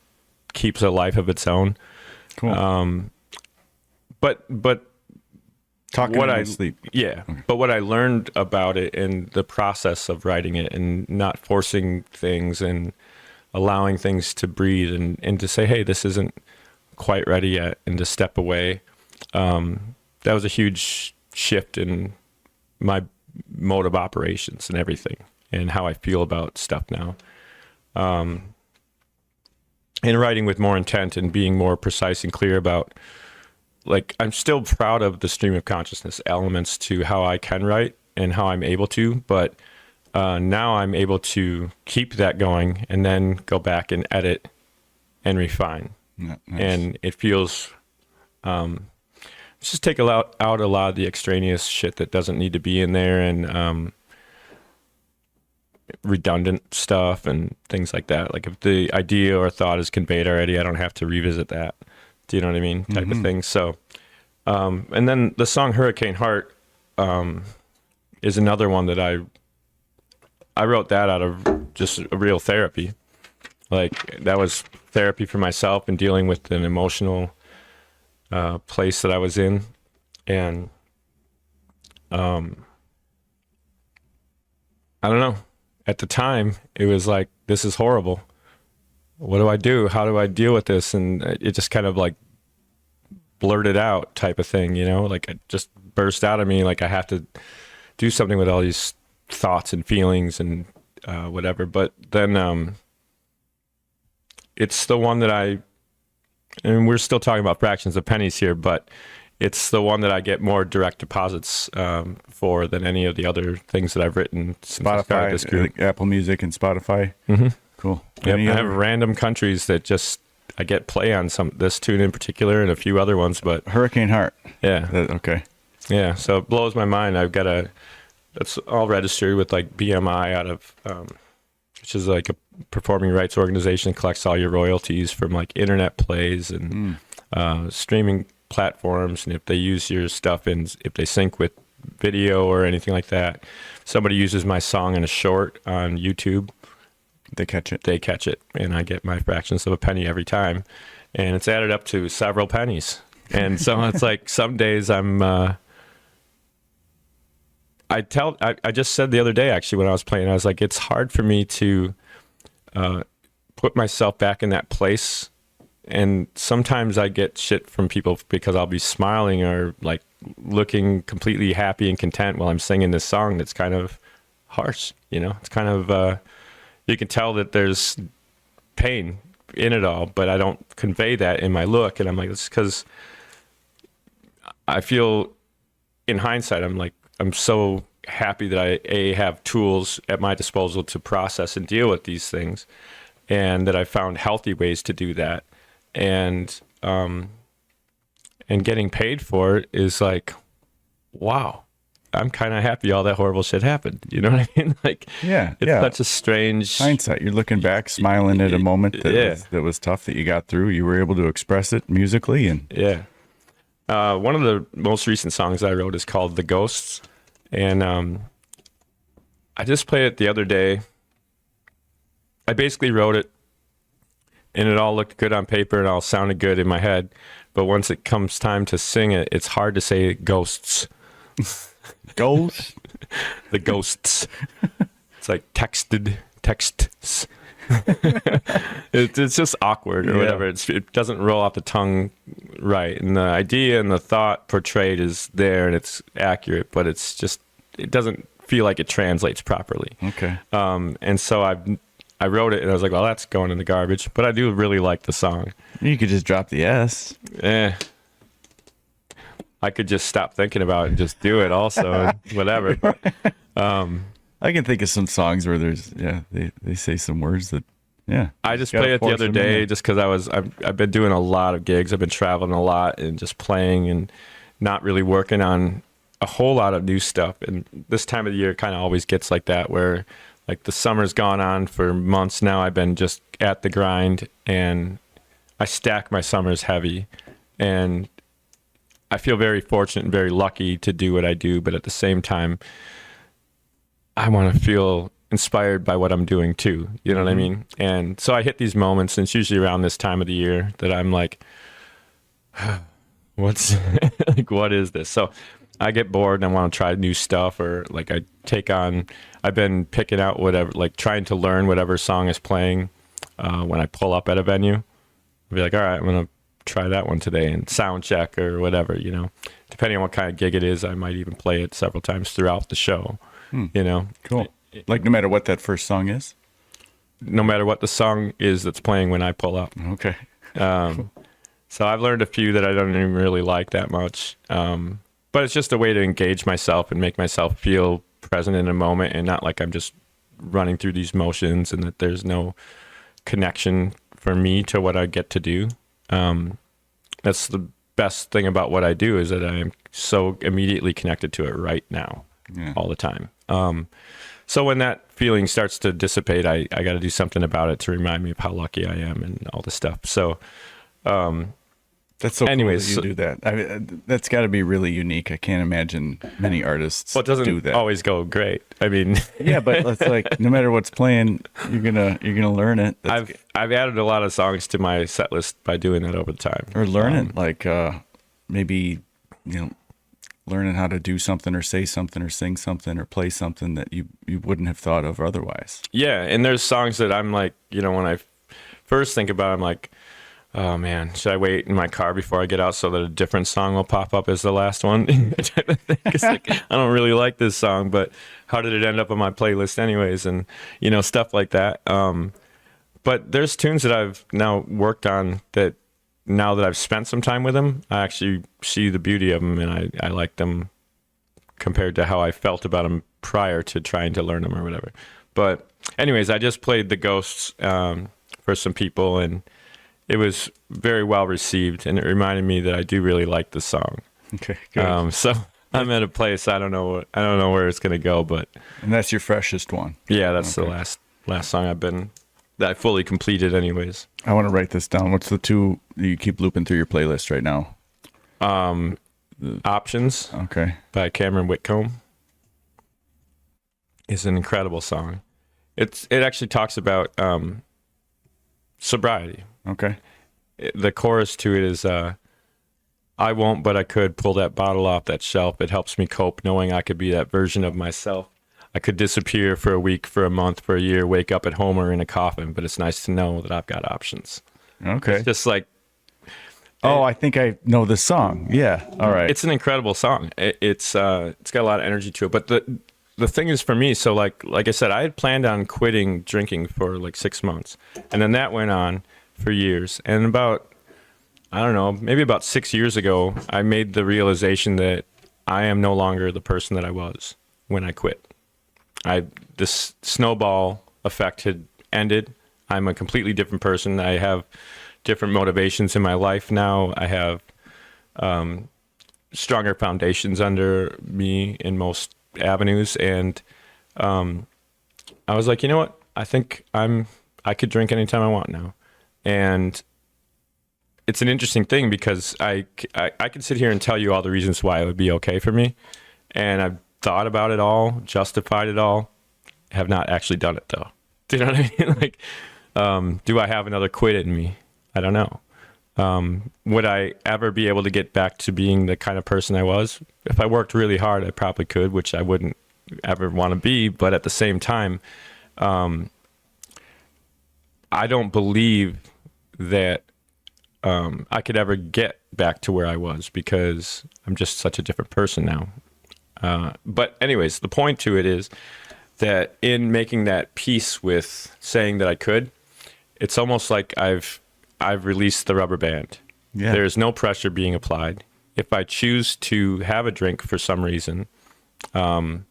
keeps a life of its own. Cool. But Talking what in I my sleep. Yeah. Okay. But what I learned about it in the process of writing it, and not forcing things and allowing things to breathe, and to say, hey, this isn't quite ready yet, and to step away. That was a huge shift in my mode of operations and everything, and how I feel about stuff now. And writing with more intent and being more precise and clear about, like, I'm still proud of the stream of consciousness elements to how I can write and how I'm able to, but now I'm able to keep that going and then go back and edit and refine. Yeah, nice. And it feels, just take out a lot of the extraneous shit that doesn't need to be in there, and redundant stuff and things like that. Like, if the idea or thought is conveyed already, I don't have to revisit that. Do you know what I mean? Type of thing. So, and then the song Hurricane Heart, is another one that I wrote that out of just a real therapy. Like that was therapy for myself and dealing with an emotional place that I was in. And I don't know. At the time, it was like, this is horrible. What do I do? How do I deal with this? And it just kind of like blurted out type of thing, you know, like it just burst out of me. Like I have to do something with all these thoughts and feelings and whatever. But then it's the one that and we're still talking about fractions of pennies here, but it's the one that I get more direct deposits for than any of the other things that I've written since I started this group. Like Apple Music and Spotify. Mm-hmm. Cool. Yep, I have random countries that just I get play on this tune in particular and a few other ones, but Hurricane Heart. Yeah. Okay. Yeah. So it blows my mind. I've got that's all registered with like BMI out of, which is like a performing rights organization, collects all your royalties from like internet plays and streaming platforms. And if they use your stuff if they sync with video or anything like that, somebody uses my song in a short on YouTube, they catch it, and I get my fractions of a penny every time, and it's added up to several pennies. And so it's like some days I just said the other day, actually, when I was playing, I was like, it's hard for me to put myself back in that place. And sometimes I get shit from people because I'll be smiling or like looking completely happy and content while I'm singing this song that's kind of harsh, you know? It's kind of, you can tell that there's pain in it all, but I don't convey that in my look. And I'm like, it's because I feel in hindsight, I'm so happy that I have tools at my disposal to process and deal with these things, and that I found healthy ways to do that. And getting paid for it is like, wow, I'm kind of happy all that horrible shit happened. You know what I mean? Like, it's such a strange hindsight. You're looking back, smiling at a moment that was tough that you got through. You were able to express it musically, and one of the most recent songs I wrote is called "The Ghosts," and I just played it the other day. I basically wrote it, and it all looked good on paper and all sounded good in my head. But once it comes time to sing it, it's hard to say ghosts. Ghosts? The ghosts. It's like texts. It's just awkward or whatever. It doesn't roll off the tongue right. And the idea and the thought portrayed is there and it's accurate, but it's just, it doesn't feel like it translates properly. Okay. And so I wrote it and I was like, well, that's going in the garbage, but I do really like the song. You could just drop the S. I could just stop thinking about it and just do it also, whatever. I can think of some songs where there's, they say some words that, I just played it the other day just because I've been doing a lot of gigs. I've been traveling a lot and just playing and not really working on a whole lot of new stuff. And this time of the year kind of always gets like that, where like the summer's gone on for months now. I've been just at the grind and I stack my summers heavy, and I feel very fortunate and very lucky to do what I do. But at the same time, I want to feel inspired by what I'm doing too. You know what I mean? And so I hit these moments, and it's usually around this time of the year that I'm like, what's like, what is this? So I get bored and I want to try new stuff, or like I've been picking out whatever, like trying to learn whatever song is playing when I pull up at a venue. I'll be like, all right, I'm going to try that one today and sound check or whatever, you know, depending on what kind of gig it is. I might even play it several times throughout the show, you know. Cool. Like no matter what that first song is? No matter what the song is that's playing when I pull up. Okay. So I've learned a few that I don't even really like that much. But it's just a way to engage myself and make myself feel present in a moment, and not like I'm just running through these motions and that there's no connection for me to what I get to do. That's the best thing about what I do, is that I am so immediately connected to it right now, all the time. So when that feeling starts to dissipate, I got to do something about it to remind me of how lucky I am and all this stuff. So That's so Anyways, cool that you do that. I mean, that's got to be really unique. I can't imagine many artists well, it doesn't do that. always go great. I mean, Yeah, but it's like no matter what's playing, you're gonna learn it. I've added a lot of songs to my set list by doing that over the time. Or learn it, like maybe learning how to do something or say something or sing something or play something that you wouldn't have thought of otherwise. Yeah, and there's songs that I'm like, when I first think about it, I'm like, oh man, should I wait in my car before I get out so that a different song will pop up as the last one? It's like, I don't really like this song, but how did it end up on my playlist anyways? And, stuff like that. But there's tunes that I've now worked on that now that I've spent some time with them, I actually see the beauty of them, and I like them compared to how I felt about them prior to trying to learn them or whatever. But anyways, I just played The Ghosts for some people, and it was very well received, and it reminded me that I do really like the song. Okay, good. So I'm at a place I don't know where it's gonna go, but and that's your freshest one. Yeah, that's the last song that I fully completed, anyways. I want to write this down. What's the two you keep looping through your playlist right now? Options. Okay. By Cameron Whitcomb is an incredible song. It actually talks about sobriety. Okay. The chorus to it is, I won't, but I could pull that bottle off that shelf. It helps me cope knowing I could be that version of myself. I could disappear for a week, for a month, for a year, wake up at home or in a coffin, but it's nice to know that I've got options. Okay. It's just like... I think I know this song. Yeah. All right. It's an incredible song. It's got a lot of energy to it. But the thing is for me, so like I said, I had planned on quitting drinking for like 6 months. And then that went on for years. And about, I don't know, maybe about 6 years ago, I made the realization that I am no longer the person that I was when I quit. This snowball effect had ended. I'm a completely different person. I have different motivations in my life now. I have stronger foundations under me in most avenues. And I was like, you know what? I think I could drink anytime I want now. And it's an interesting thing because I could sit here and tell you all the reasons why it would be okay for me. And I've thought about it all, justified it all, have not actually done it though. Do you know what I mean? Like, do I have another quit in me? I don't know. Would I ever be able to get back to being the kind of person I was? If I worked really hard, I probably could, which I wouldn't ever want to be. But at the same time, I don't believe that I could ever get back to where I was because I'm just such a different person now. But anyways, the point to it is that in making that peace with saying that I could, it's almost like I've released the rubber band. Yeah. There's no pressure being applied. If I choose to have a drink for some reason, it's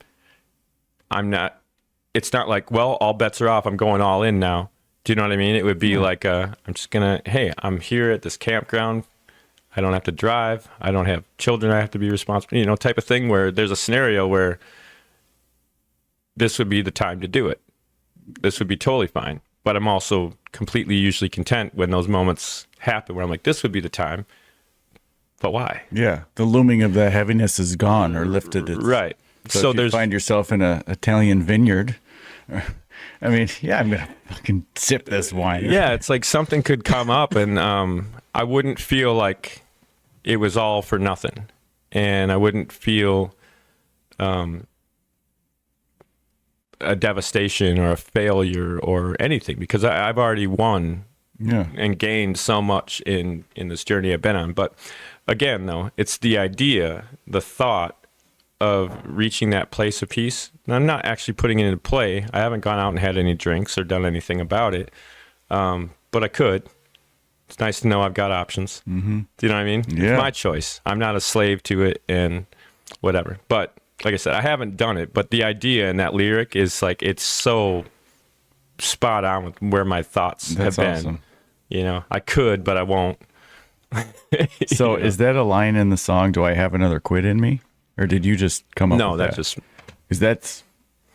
not like, well, all bets are off. I'm going all in now. Do you know what I mean? It would be like, I'm just going to, hey, I'm here at this campground. I don't have to drive. I don't have children I have to be responsible, type of thing where there's a scenario where this would be the time to do it. This would be totally fine. But I'm also completely usually content when those moments happen where I'm like, this would be the time. But why? Yeah. The looming of the heaviness is gone or lifted. Right. So if you find yourself in an Italian vineyard, I mean, yeah, I'm going to fucking sip this wine. Yeah, it's like something could come up and I wouldn't feel like it was all for nothing. And I wouldn't feel a devastation or a failure or anything because I've already won and gained so much in this journey I've been on. But again, though, it's the idea, the thought of reaching that place of peace. And I'm not actually putting it into play. I haven't gone out and had any drinks or done anything about it. But I could. It's nice to know I've got options. Mm-hmm. Do you know what I mean? Yeah. It's my choice. I'm not a slave to it and whatever. But like I said, I haven't done it. But the idea in that lyric is like, it's so spot on with where my thoughts have been. Awesome. I could, but I won't. So is that a line in the song, do I have another quit in me? Or did you just come up with that? No, that's just... Because that's...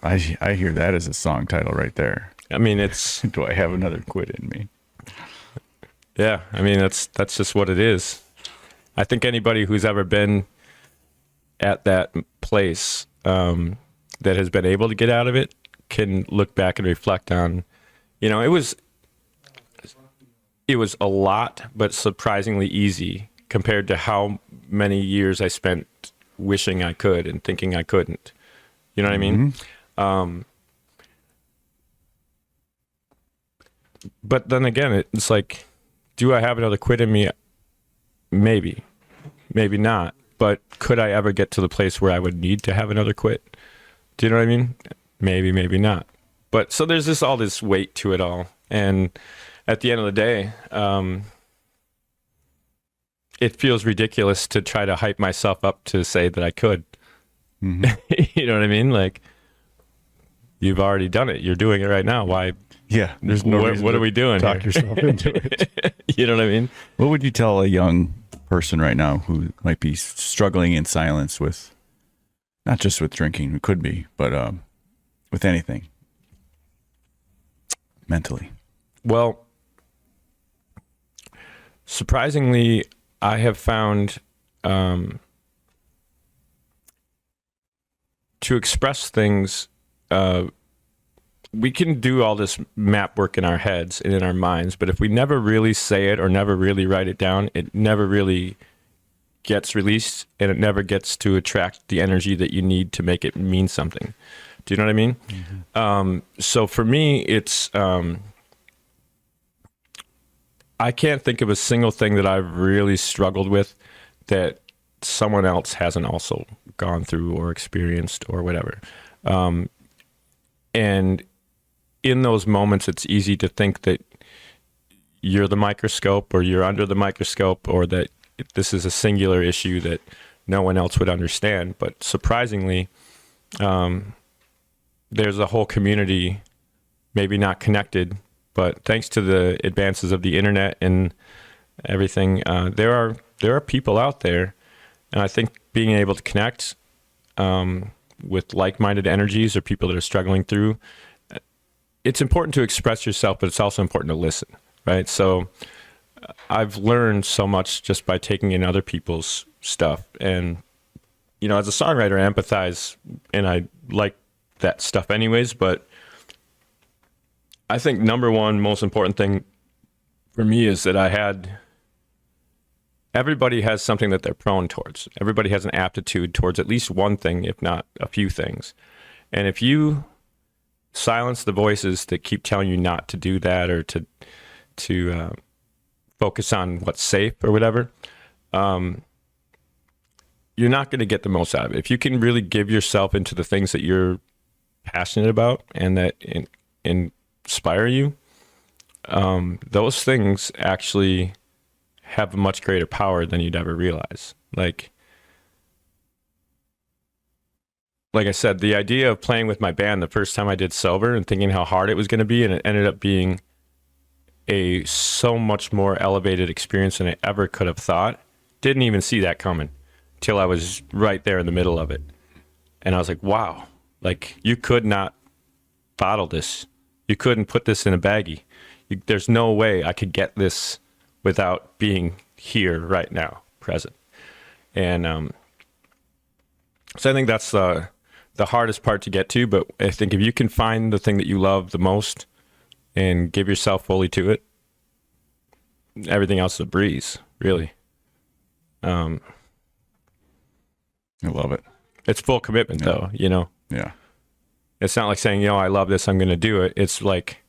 I hear that as a song title right there. I mean, it's... Do I have another quit in me? Yeah, I mean, that's just what it is. I think anybody who's ever been at that place that has been able to get out of it can look back and reflect on, you know, it was a lot, but surprisingly easy compared to how many years I spent wishing I could and thinking I couldn't. You know what I mean? But then again, it's like, do I have another quit in me? Maybe, maybe not. But could I ever get to the place where I would need to have another quit? Do you know what I mean? Maybe, maybe not. But so there's all this weight to it all. And at the end of the day, it feels ridiculous to try to hype myself up to say that I could. Mm-hmm. You know what I mean? Like, you've already done it. You're doing it right now. Why? Yeah. There's no reason what are we doing? Talk yourself into it. You know what I mean? What would you tell a young person right now who might be struggling in silence with, not just with drinking, it could be, but with anything mentally? Well, surprisingly, I have found to express things, we can do all this map work in our heads and in our minds, but if we never really say it or never really write it down, it never really gets released, and it never gets to attract the energy that you need to make it mean something. Do you know what I mean? Mm-hmm. So for me, it's I can't think of a single thing that I've really struggled with that someone else hasn't also gone through or experienced or whatever. And in those moments, it's easy to think that you're the microscope or you're under the microscope, or that this is a singular issue that no one else would understand. But surprisingly, there's a whole community, maybe not connected, but thanks to the advances of the internet and everything, there are people out there. And I think being able to connect with like-minded energies or people that are struggling through, it's important to express yourself, but it's also important to listen, right? So I've learned so much just by taking in other people's stuff. And, you know, as a songwriter, I empathize and I like that stuff anyways, but I think number one most important thing for me is that everybody has something that they're prone towards. Everybody has an aptitude towards at least one thing, if not a few things. And if you silence the voices that keep telling you not to do that, or to focus on what's safe or whatever, you're not going to get the most out of it. If you can really give yourself into the things that you're passionate about and that inspire you, those things actually have a much greater power than you'd ever realize. Like I said, the idea of playing with my band the first time I did sober and thinking how hard it was going to be, and it ended up being a so much more elevated experience than I ever could have thought. Didn't even see that coming till I was right there in the middle of it. And I was like, wow, like, you could not bottle this. You couldn't put this in a baggie. There's no way I could get this without being here right now, present. And so I think that's the hardest part to get to. But I think if you can find the thing that you love the most and give yourself fully to it, everything else is a breeze, really. I love it. It's full commitment, though, you know? Yeah. It's not like saying, I love this, I'm going to do it. It's like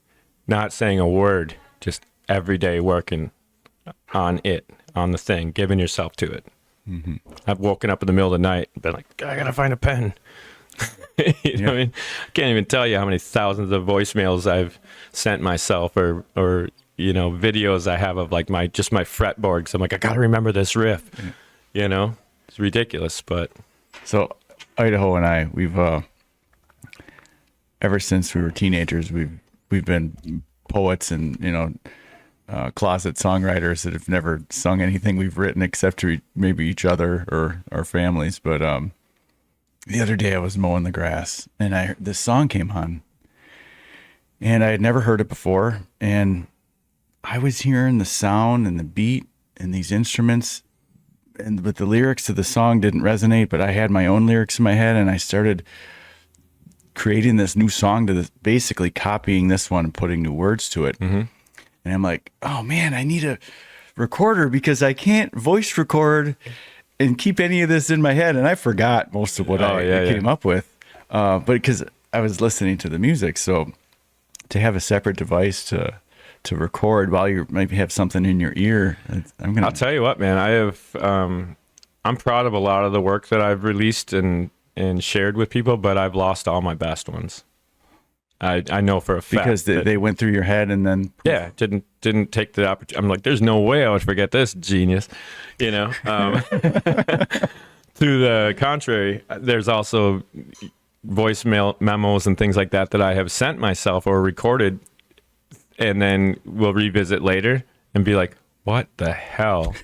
not saying a word, just every day working on it, on the thing, giving yourself to it. Mm-hmm. I've woken up in the middle of the night and been like, I got to find a pen. You know what I mean? I can't even tell you how many thousands of voicemails I've sent myself, or videos I have of like my fretboard, because I'm like, I got to remember this riff. Yeah. It's ridiculous, but. So Idaho and I, we've ever since we were teenagers, we've been poets and closet songwriters that have never sung anything we've written except to maybe each other or our families. But the other day I was mowing the grass and this song came on, and I had never heard it before, and I was hearing the sound and the beat and these instruments but the lyrics to the song didn't resonate, but I had my own lyrics in my head, and I started creating this new song to this, basically copying this one and putting new words to it. And I'm like, oh man, I need a recorder because I can't voice record and keep any of this in my head. And I forgot most of what I came up with, but because I was listening to the music. So to have a separate device to record while you maybe have something in your ear, I'll tell you what, man, I'm proud of a lot of the work that I've released and shared with people, but I've lost all my best ones. I know for a fact because they went through your head and then didn't take the opportunity. I'm like, there's no way I would forget this genius, you know. To the contrary, there's also voicemail memos and things like that I have sent myself or recorded, and then we'll revisit later and be like, what the hell?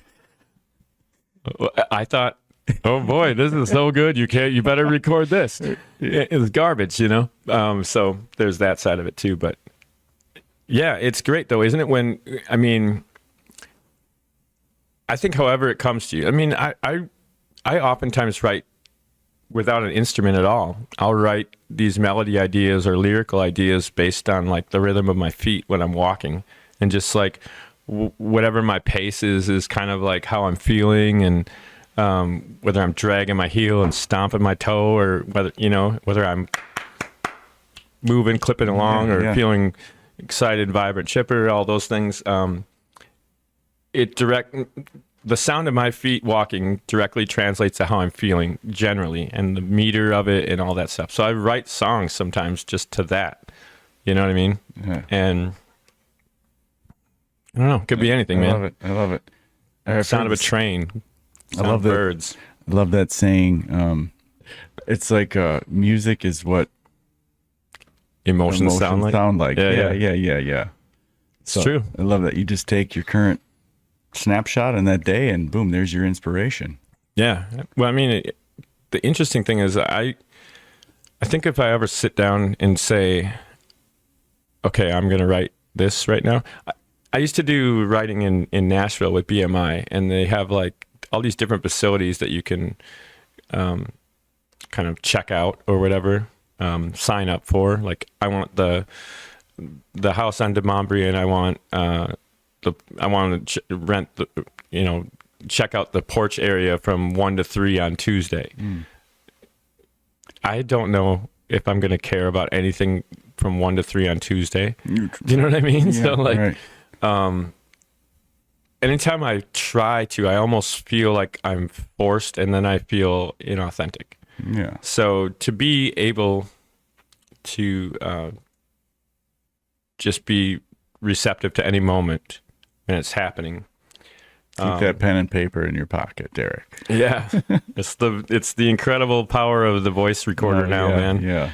I thought, oh boy, this is so good. You better record this. It's garbage, you know? So there's that side of it too. But yeah, it's great though, isn't it? I think however it comes to you, I oftentimes write without an instrument at all. I'll write these melody ideas or lyrical ideas based on like the rhythm of my feet when I'm walking, and just like whatever my pace is kind of like how I'm feeling, and whether I'm dragging my heel and stomping my toe, or whether I'm moving, clipping along, or feeling excited, vibrant, chipper, all those things. The sound of my feet walking directly translates to how I'm feeling generally, and the meter of it and all that stuff. So I write songs sometimes just to that. You know what I mean? Yeah. And I don't know. Could be anything, man. I love it. Sound of a train. I love birds. I love that saying. It's like music is what emotions sound like. Yeah. It's true. I love that. You just take your current snapshot in that day and boom, there's your inspiration. Yeah. Well, the interesting thing is I think if I ever sit down and say, okay, I'm going to write this right now. I used to do writing in Nashville with BMI, and they have like all these different facilities that you can kind of check out or whatever, sign up for. Like I want the house on DeMontbrie, and I want to rent check out the porch area from 1 to 3 on Tuesday. I don't know if I'm going to care about anything from 1 to 3 on Tuesday. Do you know what I mean? Yeah, so like, right. Anytime I try to, I almost feel like I'm forced, and then I feel inauthentic. Yeah. So to be able to just be receptive to any moment when it's happening. Keep that pen and paper in your pocket, Derek. Yeah. It's the incredible power of the voice recorder man. Yeah.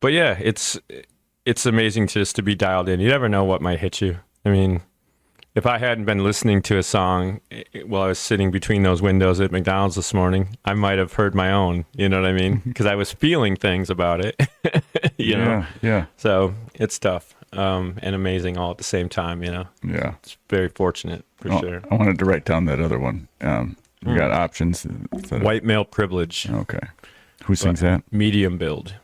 But yeah, it's amazing just to be dialed in. You never know what might hit you. If I hadn't been listening to a song while I was sitting between those windows at McDonald's this morning, I might have heard my own, you know what I mean? Because I was feeling things about it, you know? Yeah. So it's tough and amazing all at the same time, you know? Yeah. It's very fortunate, for sure. I wanted to write down that other one. We got options. White Male Privilege. Okay. Who sings that? Medium build.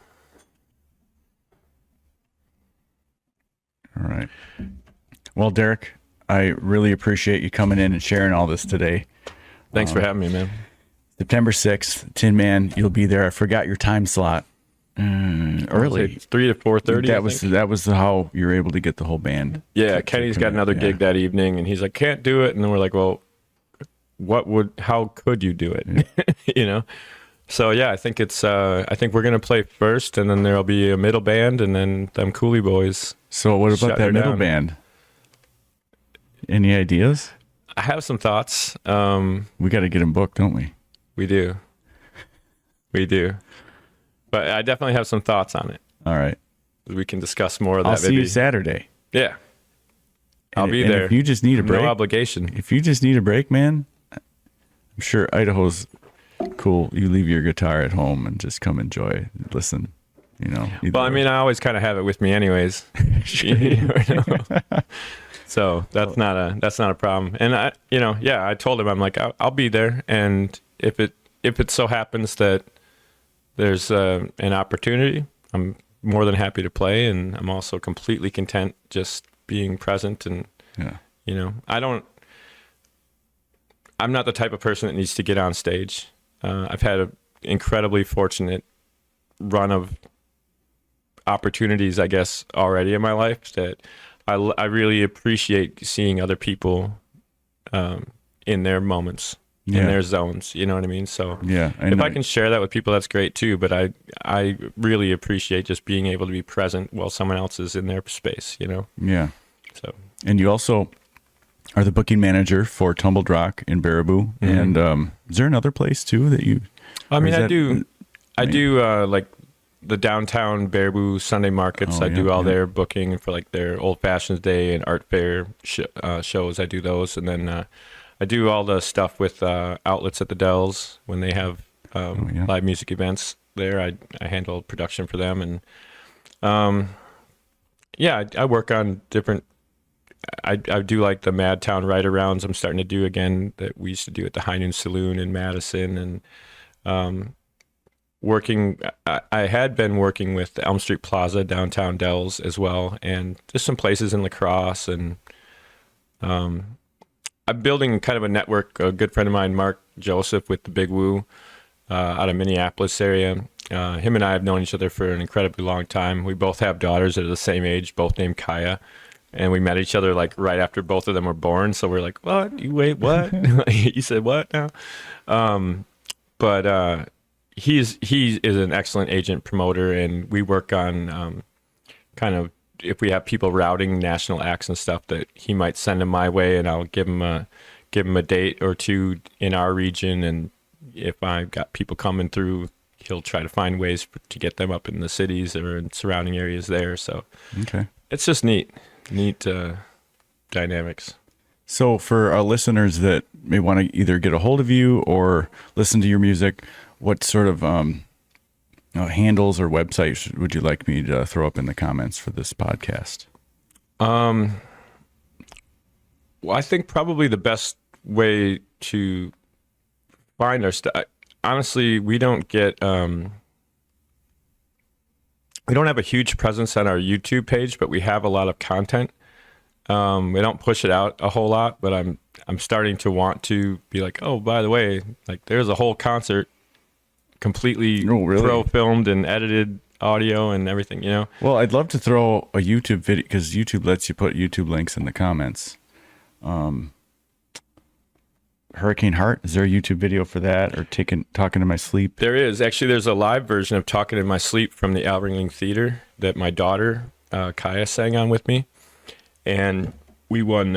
All right. Well, Derek, I really appreciate you coming in and sharing all this today. Thanks for having me, man. September 6th, Tin Man, you'll be there. I forgot your time slot. Early. 3 to 4:30. That was how you were able to get the whole band. Yeah, Kenny's got another gig that evening, and he's like, can't do it. And then we're like, well, how could you do it? You know? So yeah, I think we're gonna play first, and then there'll be a middle band, and then them Coolie Boys. So what about that middle band? Any ideas? I have some thoughts. We got to get them booked, don't we? We do. But I definitely have some thoughts on it. All right. We can discuss more of that. I'll see you Saturday. Yeah. I'll be there. If you just need a break. No obligation. If you just need a break, man, I'm sure Idaho's cool. You leave your guitar at home and just come enjoy, listen, you know. Well, I always kind of have it with me anyways. You never know. So that's not a problem. And I told him, I'm like, I'll be there. And if it so happens that there's an opportunity, I'm more than happy to play. And I'm also completely content just being present. And, I'm not the type of person that needs to get on stage. I've had an incredibly fortunate run of opportunities, I guess, already in my life that I really appreciate seeing other people in their moments, in their zones. You know what I mean? So if I can share that with people, that's great too. But I really appreciate just being able to be present while someone else is in their space, Yeah. So. And you also are the booking manager for Tumbled Rock in Baraboo. Mm-hmm. And is there another place too that you? I mean, I do like the downtown Baraboo Sunday markets. I do all their booking for like their Old Fashions Day and art fair shows. I do those, and then I do all the stuff with outlets at the Dells when they have live music events there. I handle production for them, and I work on different. I do like the Madtown ride-arounds I'm starting to do again that we used to do at the High Noon Saloon in Madison, and I had been working with the Elm Street Plaza downtown Dells as well, and just some places in La Crosse, and I'm building kind of a network. A good friend of mine, Mark Joseph with the Big Woo out of Minneapolis area. Him and I have known each other for an incredibly long time. We both have daughters that are the same age, both named Kaya. And we met each other like right after both of them were born. So we're like, what? You wait, what? You said what now? But he is an excellent agent promoter, and we work on kind of if we have people routing national acts and stuff that he might send them my way, and I'll give him a date or two in our region. And if I've got people coming through, he'll try to find ways to get them up in the cities or in surrounding areas there. So it's just neat dynamics. So for our listeners that may want to either get a hold of you or listen to your music, what sort of handles or websites would you like me to throw up in the comments for this podcast? Well, I think probably the best way to find our stuff. Honestly, we don't have a huge presence on our YouTube page, but we have a lot of content. We don't push it out a whole lot, but I'm starting to want to be like, oh, by the way, like there's a whole concert completely pro filmed and edited audio and everything, Well, I'd love to throw a YouTube video because YouTube lets you put YouTube links in the comments. Hurricane Heart, is there a YouTube video for that, or Talking in My Sleep? There is. Actually, there's a live version of Talking in My Sleep from the Al Ringling Theater that my daughter, Kaya, sang on with me. And we won,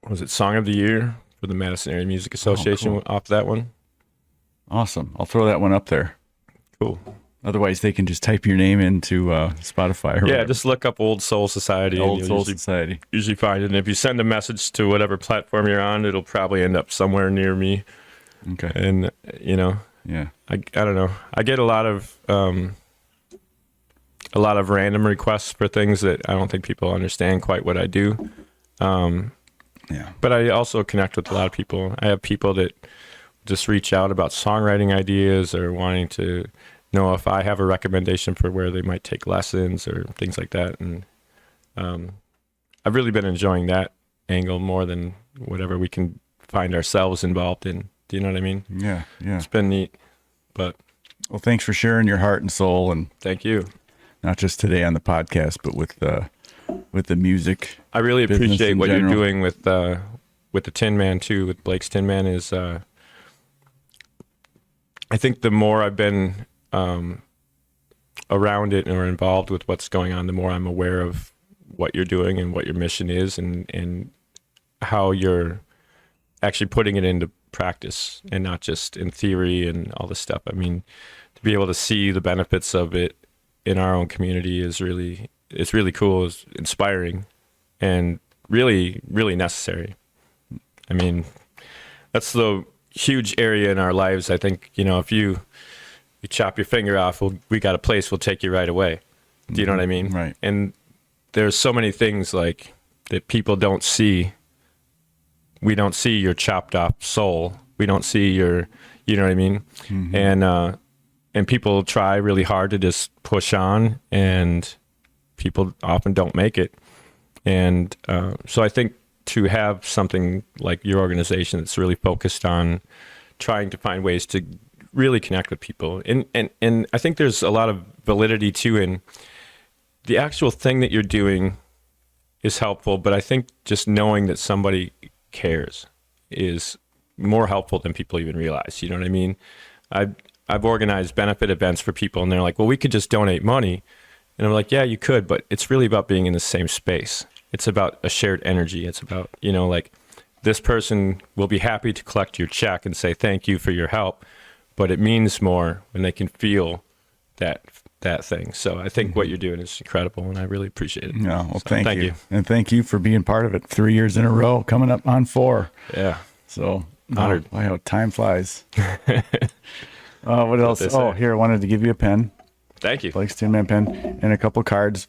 was it Song of the Year for the Madison Area Music Association off that one. Awesome. I'll throw that one up there. Cool. Otherwise, they can just type your name into Spotify. Or whatever. Just look up Old Soul Society. Society. Usually find it. And if you send a message to whatever platform you're on, it'll probably end up somewhere near me. Okay. And, I don't know. I get a lot of random requests for things that I don't think people understand quite what I do. But I also connect with a lot of people. I have people that just reach out about songwriting ideas or wanting to know if I have a recommendation for where they might take lessons or things like that. And I've really been enjoying that angle more than whatever we can find ourselves involved in. Do you know what I mean? Yeah. It's been neat. But well, thanks for sharing your heart and soul, and thank you. Not just today on the podcast, but with the music. I really appreciate what you're doing with the Tin Man too. With Blake's Tin Man is, I think the more I've been around it or involved with what's going on, the more I'm aware of what you're doing and what your mission is, and how you're actually putting it into practice and not just in theory and all this stuff. I mean, to be able to see the benefits of it in our own community is really cool. It's inspiring and really, really necessary. I mean, that's the huge area in our lives. I think, if you chop your finger off, we got a place, we'll take you right away. Do you know what I mean? Right. And there's so many things like that people don't see. We don't see your chopped off soul. We don't see your, you know what I mean? And people try really hard to just push on, and people often don't make it. And so I think to have something like your organization that's really focused on trying to find ways to really connect with people. And I think there's a lot of validity too in the actual thing that you're doing is helpful, but I think just knowing that somebody cares is more helpful than people even realize. You know what I mean? I've organized benefit events for people, and they're like, well, we could just donate money. And I'm like, yeah, you could, but it's really about being in the same space. It's about a shared energy. It's about, you know, like this person will be happy to collect your check and say thank you for your help, but it means more when they can feel that thing. So I think what you're doing is incredible, and I really appreciate it. No, well, So, thank you. And thank you for being part of it 3 years in a row, coming up on 4. Yeah. So Honored. Wow, how time flies. What else? Oh, here, I wanted to give you a pen. Thank you. Blake's Tin Man pen and a couple cards.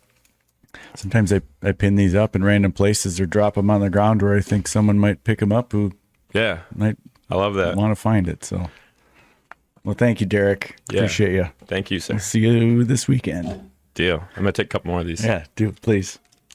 Sometimes I pin these up in random places or drop them on the ground where I think someone might pick them up who Yeah. might I love that. want to find it. So, well, thank you, Derek. Yeah. Appreciate you. Thank you, sir. See you this weekend. Deal. I'm going to take a couple more of these. Yeah, do please.